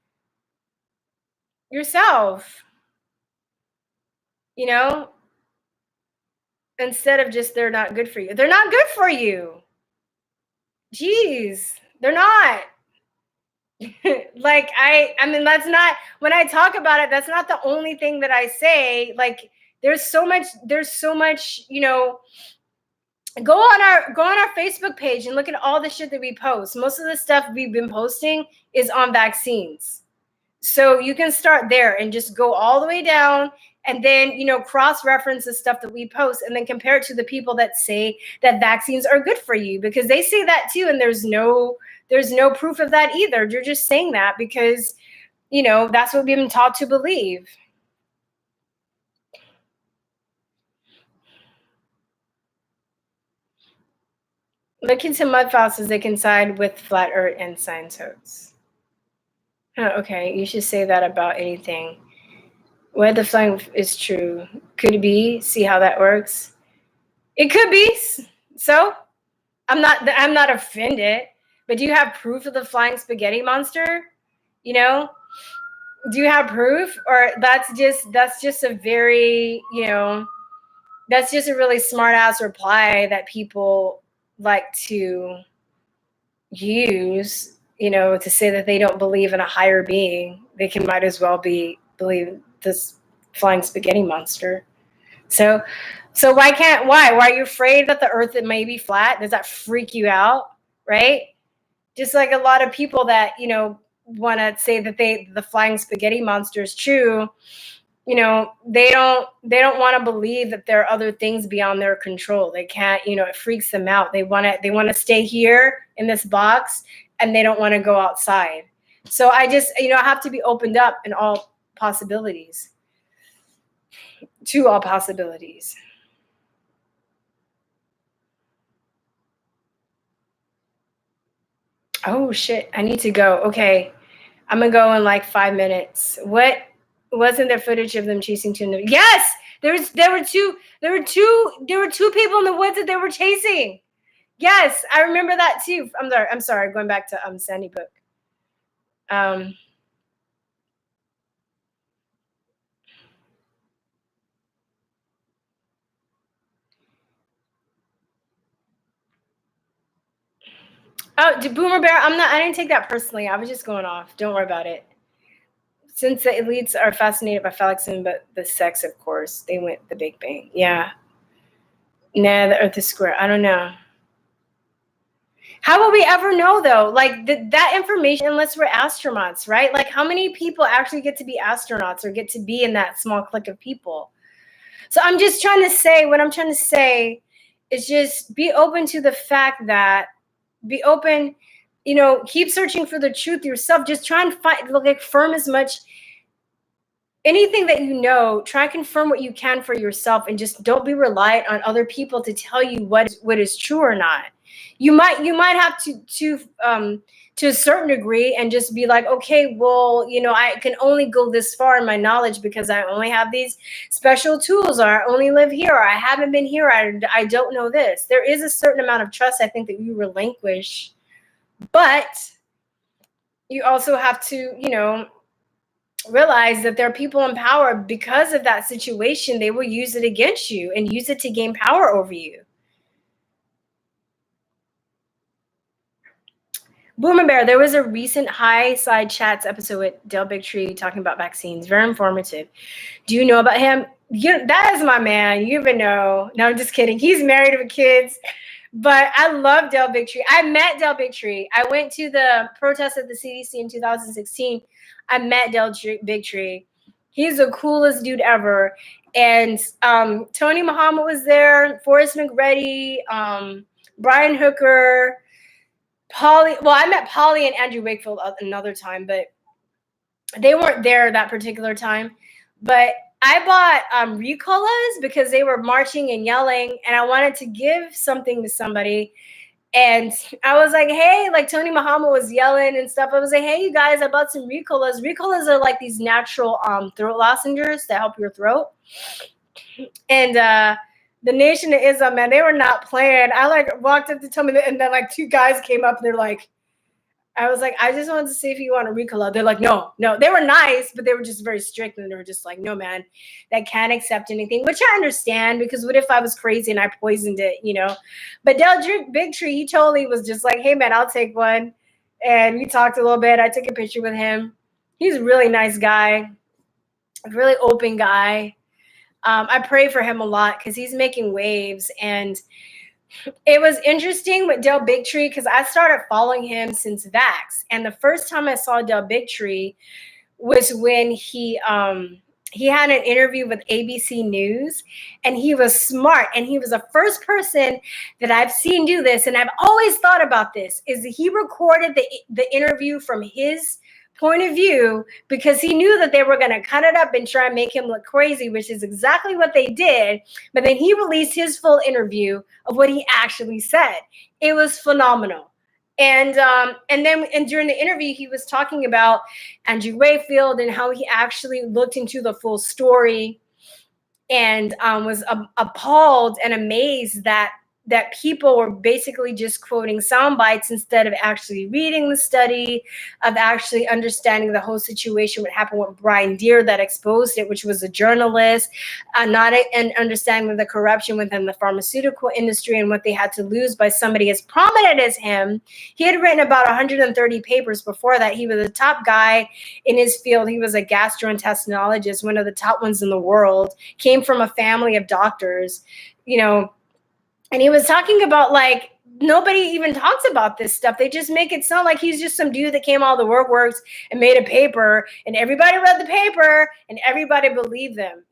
yourself, you know, instead of just they're not good for you. They're not good for you. Jeez, they're not. Like I mean, that's not, when I talk about it, that's not the only thing that I say. Like there's so much, you know. Go on our Facebook page and look at all the shit that we post. Most of the stuff we've been posting is on vaccines. So you can start there and just go all the way down, and then, you know, cross-reference the stuff that we post and then compare it to the people that say that vaccines are good for you, because they say that too, and there's no proof of that either. You're just saying that because, you know, that's what we've been taught to believe. Look into mud fossils, they can side with flat earth and science hoax. Oh, okay, you should say that about anything. Whether the flying is true. Could it be? See how that works? It could be. So I'm not offended. But do you have proof of the flying spaghetti monster? You know? Do you have proof? Or that's just a very, you know, that's just a really smart ass reply that people like to use, you know, to say that they don't believe in a higher being. They can might as well believe this flying spaghetti monster. So why are you afraid that the earth may be flat? Does that freak you out? Right? Just like a lot of people that, you know, want to say that the flying spaghetti monster is true, you know, they don't want to believe that there are other things beyond their control. They can't, you know, it freaks them out. They want to stay here in this box, and they don't want to go outside. So I just, you know, I have to be opened up in all possibilities. To all possibilities. Oh shit, I need to go. Okay. I'm gonna go in like 5 minutes. What, wasn't there footage of them chasing two in the, yes! There were two people in the woods that they were chasing. Yes, I remember that too. I'm sorry, going back to Sandy Book. Oh, Boomer Bear, I didn't take that personally. I was just going off. Don't worry about it. Since the elites are fascinated by phallic semen, but the sex, of course, they went the Big Bang. Yeah. Nah, the earth is square. I don't know. How will we ever know though? Like that information, unless we're astronauts, right? Like how many people actually get to be astronauts or get to be in that small clique of people? So I'm just trying to say, what I'm trying to say is just be open to the fact that, be open, keep searching for the truth yourself. Just try and find, like, firm as much, anything that try and confirm what you can for yourself, and just don't be reliant on other people to tell you what is true or not. You might have to a certain degree, and just be like, okay, well, I can only go this far in my knowledge because I only have these special tools, or I only live here, or I haven't been here, I don't know this. There is a certain amount of trust, I think, that you relinquish, but you also have to, realize that there are people in power. Because of that situation, they will use it against you and use it to gain power over you. Boomer Bear, there was a recent High Side Chats episode with Dale Bigtree talking about vaccines. Very informative. Do you know about him? That is my man. You even know. No, I'm just kidding. He's married with kids. But I love Dale Bigtree. I met Dale Bigtree. I went to the protest at the CDC in 2016. I met Dale Bigtree. He's the coolest dude ever. And Tony Muhammad was there, Forrest McReady, Brian Hooker, Polly. Well, I met Polly and Andrew Wakefield another time, but they weren't there that particular time. But I bought Ricolas because they were marching and yelling, and I wanted to give something to somebody. And I was like, hey, like Tony Muhammad was yelling and stuff. I was like, hey, you guys, I bought some Ricolas. Ricolas are like these natural throat lozenges that help your throat. And the Nation of Islam, man, they were not playing. I like walked up to Tony, and then like two guys came up, and they're like, I was like, I just wanted to see if you want a Ricola. They're like, no. They were nice, but they were just very strict. And they were just like, no, man, that can't accept anything, which I understand, because what if I was crazy and I poisoned it, But Dale Bigtree, he totally was just like, hey, man, I'll take one. And we talked a little bit. I took a picture with him. He's a really nice guy, a really open guy. I pray for him a lot because he's making waves. And it was interesting with Dale Bigtree because I started following him since Vax. And the first time I saw Dale Bigtree was when he had an interview with ABC News, and he was smart. And he was the first person that I've seen do this. And I've always thought about this, is he recorded the interview from his point of view, because he knew that they were going to cut it up and try and make him look crazy, which is exactly what they did. But then he released his full interview of what he actually said. It was phenomenal. And during the interview, he was talking about Andrew Wakefield and how he actually looked into the full story, and was appalled and amazed that people were basically just quoting sound bites instead of actually reading the study, of actually understanding the whole situation, what happened with Brian Deere that exposed it, which was a journalist, not an understanding of the corruption within the pharmaceutical industry and what they had to lose by somebody as prominent as him. He had written about 130 papers before that. He was a top guy in his field. He was a gastrointestinologist, one of the top ones in the world, came from a family of doctors, and he was talking about, like, nobody even talks about this stuff. They just make it sound like he's just some dude that came out of the works and made a paper, and everybody read the paper and everybody believed them,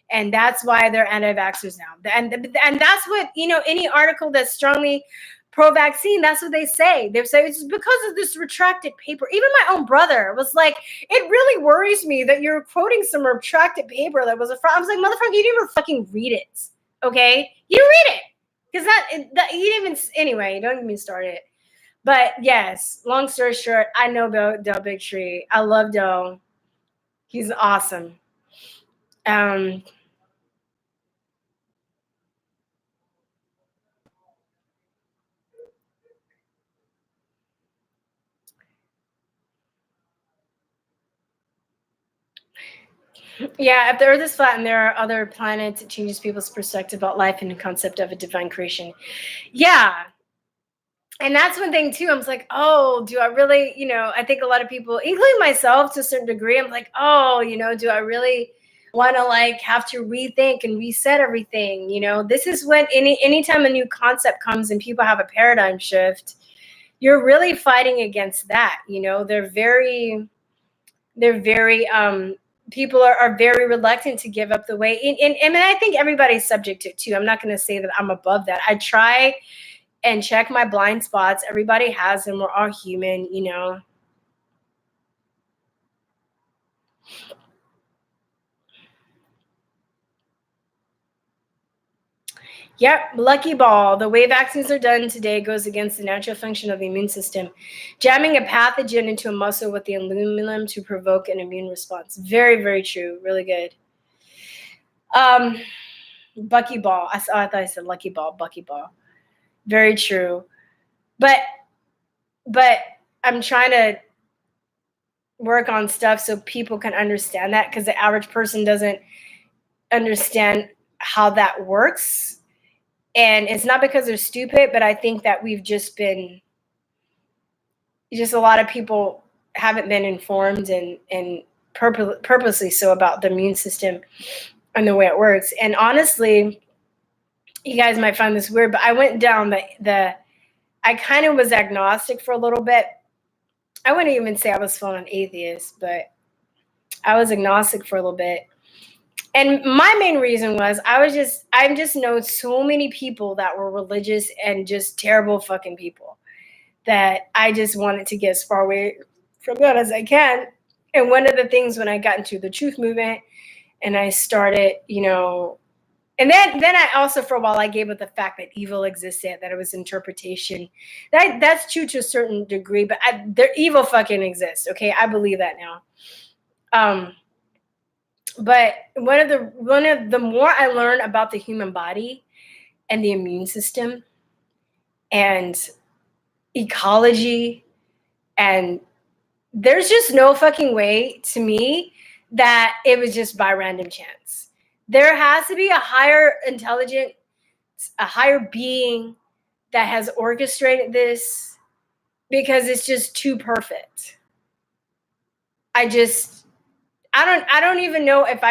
and that's why they're anti-vaxxers now. And that's what, any article that's strongly pro-vaccine, that's what they say. They say it's because of this retracted paper. Even my own brother was like, it really worries me that you're quoting some retracted paper that was I was like, motherfucker, you didn't even fucking read it. Okay? You read it. Because that you didn't even, anyway, don't get me started. But yes, long story short, I know Dale Bigtree. I love Dale. He's awesome. Yeah, if the Earth is flat and there are other planets, it changes people's perspective about life and the concept of a divine creation. Yeah. And that's one thing too. I'm like, oh, do I really, I think a lot of people, including myself to a certain degree, I'm like, oh, do I really want to like have to rethink and reset everything? This is when anytime a new concept comes and people have a paradigm shift, you're really fighting against that. They're very people are very reluctant to give up the weight. And I think everybody's subject to it too. I'm not going to say that I'm above that. I try and check my blind spots. Everybody has them. We're all human. Yep, lucky ball. The way vaccines are done today goes against the natural function of the immune system, jamming a pathogen into a muscle with the aluminum to provoke an immune response. Very, very true. Really good. Bucky ball. I thought I said lucky ball, bucky ball. Very true. But I'm trying to work on stuff so people can understand that, because the average person doesn't understand how that works. And it's not because they're stupid, but I think that we've just a lot of people haven't been informed and purposely so about the immune system and the way it works. And honestly, you guys might find this weird, but I went down I kind of was agnostic for a little bit. I wouldn't even say I was full on atheist, but I was agnostic for a little bit. And my main reason was I just know so many people that were religious and just terrible fucking people that I just wanted to get as far away from that as I can. And one of the things when I got into the truth movement and I started, and then I also, for a while, I gave up the fact that evil existed, that it was interpretation. That's true to a certain degree, but evil fucking exists. Okay, I believe that now. But one of the more I learn about the human body and the immune system and ecology, and there's just no fucking way to me that it was just by random chance. There has to be a higher intelligence, a higher being that has orchestrated this, because it's just too perfect. I don't even know if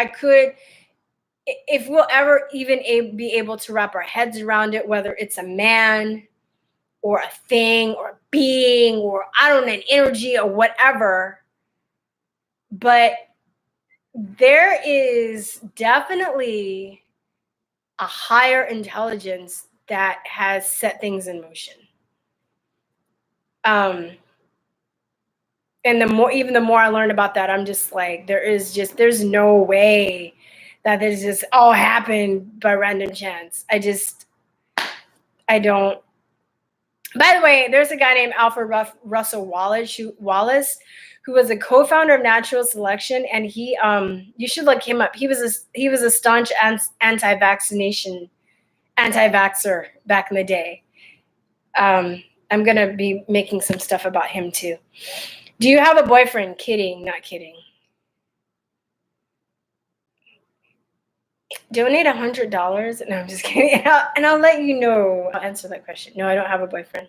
we'll ever even be able to wrap our heads around it, whether it's a man or a thing or a being or I don't know, an energy or whatever. But there is definitely a higher intelligence that has set things in motion. And the more I learned about that, I'm just like, there's no way that this just all happened by random chance. I don't. By the way, there's a guy named Alfred Russel Wallace, who was a co-founder of natural selection, and he, you should look him up. He was a staunch anti-vaxxer back in the day. I'm gonna be making some stuff about him too. Do you have a boyfriend? Kidding, not kidding. Donate $100. No, I'm just kidding. And I'll let you know. I'll answer that question. No, I don't have a boyfriend.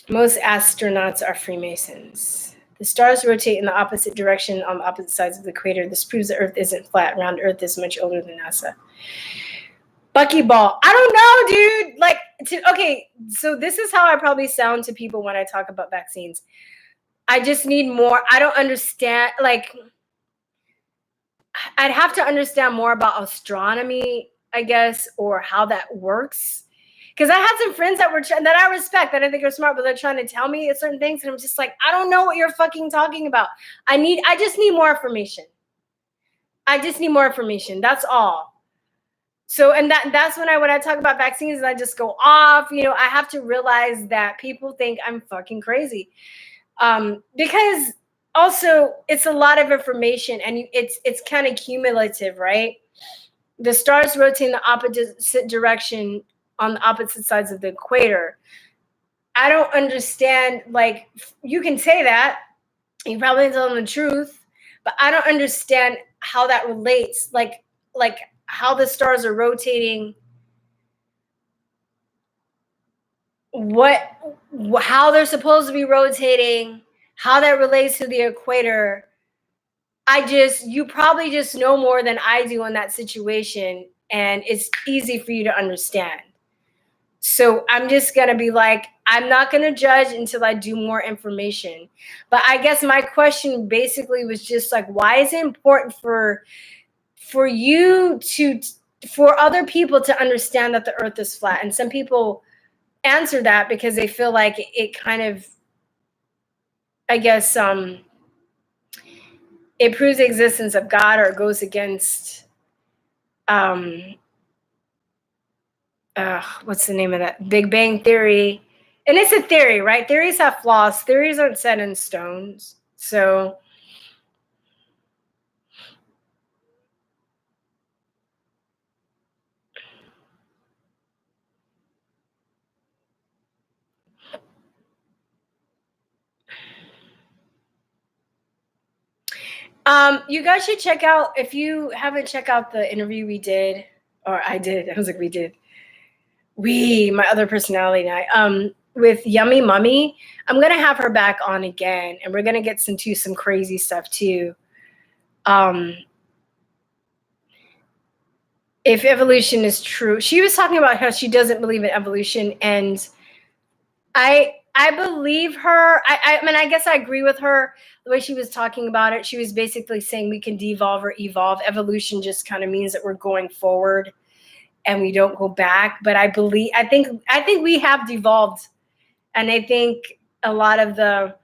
Most astronauts are Freemasons. The stars rotate in the opposite direction on the opposite sides of the equator. This proves the Earth isn't flat. Round Earth is much older than NASA. Buckyball. I don't know, dude. Okay, so this is how I probably sound to people when I talk about vaccines. I just need more. I don't understand. I'd have to understand more about astronomy, I guess, or how that works. Because I had some friends that I respect, that I think are smart, but they're trying to tell me certain things, and I'm just like, I don't know what you're fucking talking about. I just need more information. That's all. So, and that's when I talk about vaccines and I just go off. I have to realize that people think I'm fucking crazy, because also it's a lot of information, and it's kind of cumulative, right? The stars rotate in the opposite direction on the opposite sides of the equator. I don't understand. You can say that, you probably tell them the truth, but I don't understand how that relates. Like how the stars are rotating, how they're supposed to be rotating, how that relates to the equator. You probably just know more than I do in that situation, and it's easy for you to understand. So I'm just going to be like, I'm not going to judge until I do more information. But I guess my question basically was just like, why is it important for you to, for other people to understand that the earth is flat? And some people answer that because they feel like it kind of, I guess, it proves the existence of God, or it goes against, what's the name of that? Big Bang Theory. And it's a theory, right? Theories have flaws. Theories aren't set in stones. So you guys should check out, if you haven't checked out the interview we did, or I did, I was like, my other personality and I, with Yummy Mummy. I'm gonna have her back on again, and we're gonna get into some crazy stuff too. If evolution is true, she was talking about how she doesn't believe in evolution, and I believe her. I mean, I guess I agree with her the way she was talking about it. She was basically saying we can devolve or evolve. Evolution just kind of means that we're going forward and we don't go back. But I think we have devolved, and I think a lot of the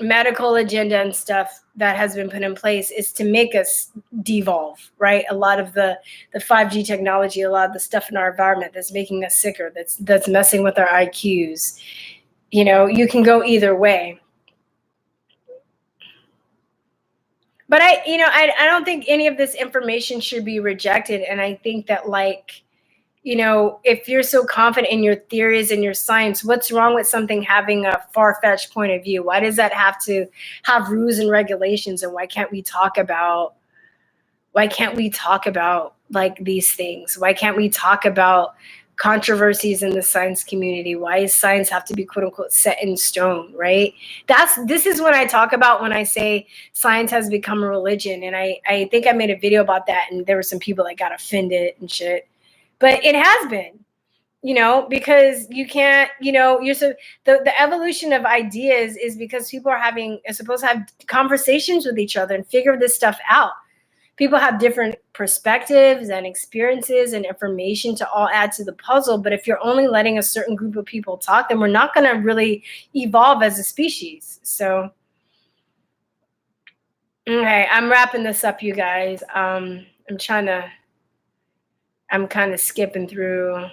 medical agenda and stuff that has been put in place is to make us devolve, right? A lot of the 5G technology, a lot of the stuff in our environment that's making us sicker, that's messing with our IQs. You know, you can go either way. But I don't think any of this information should be rejected. And I think that, like, you know, if you're so confident in your theories and your science, what's wrong with something having a far-fetched point of view? Why does that have to have rules and regulations? And why can't we talk about like these things? Why can't we talk about controversies in the science community? Why does science have to be quote unquote set in stone, right? This is what I talk about when I say science has become a religion. And I think I made a video about that, and there were some people that got offended and shit. But it has been, you know, because you can't, you know, the evolution of ideas is because people are supposed to have conversations with each other and figure this stuff out. People have different perspectives and experiences and information to all add to the puzzle. But if you're only letting a certain group of people talk, then we're not going to really evolve as a species. So, okay, I'm wrapping this up, you guys. I'm kind of skipping through.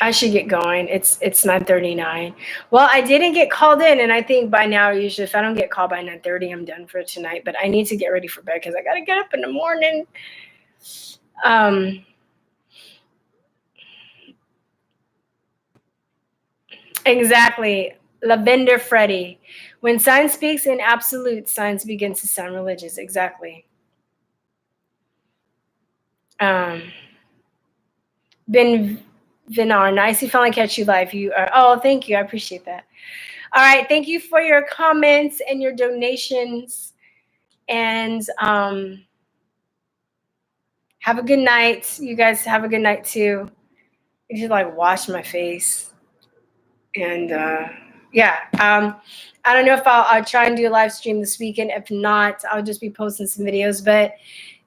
I should get going. It's 9:39. Well, I didn't get called in, and I think by now, usually if I don't get called by 9:30, I'm done for tonight. But I need to get ready for bed because I got to get up in the morning. Exactly. Lavender Freddy. When science speaks in absolute, science begins to sound religious. Exactly. Vinar, nice to finally catch you live. You are, oh, thank you. I appreciate that. All right. Thank you for your comments and your donations. And have a good night. You guys have a good night too. I just like wash my face. And yeah. I don't know if I'll try and do a live stream this weekend. If not, I'll just be posting some videos. But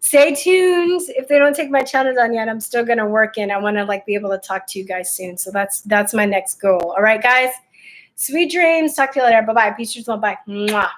stay tuned. If they don't take my channel down yet, I'm still gonna work in. I want to like be able to talk to you guys soon. So that's my next goal. All right, guys. Sweet dreams. Talk to you later. Bye bye. Peace, truth, love. Bye. Mwah.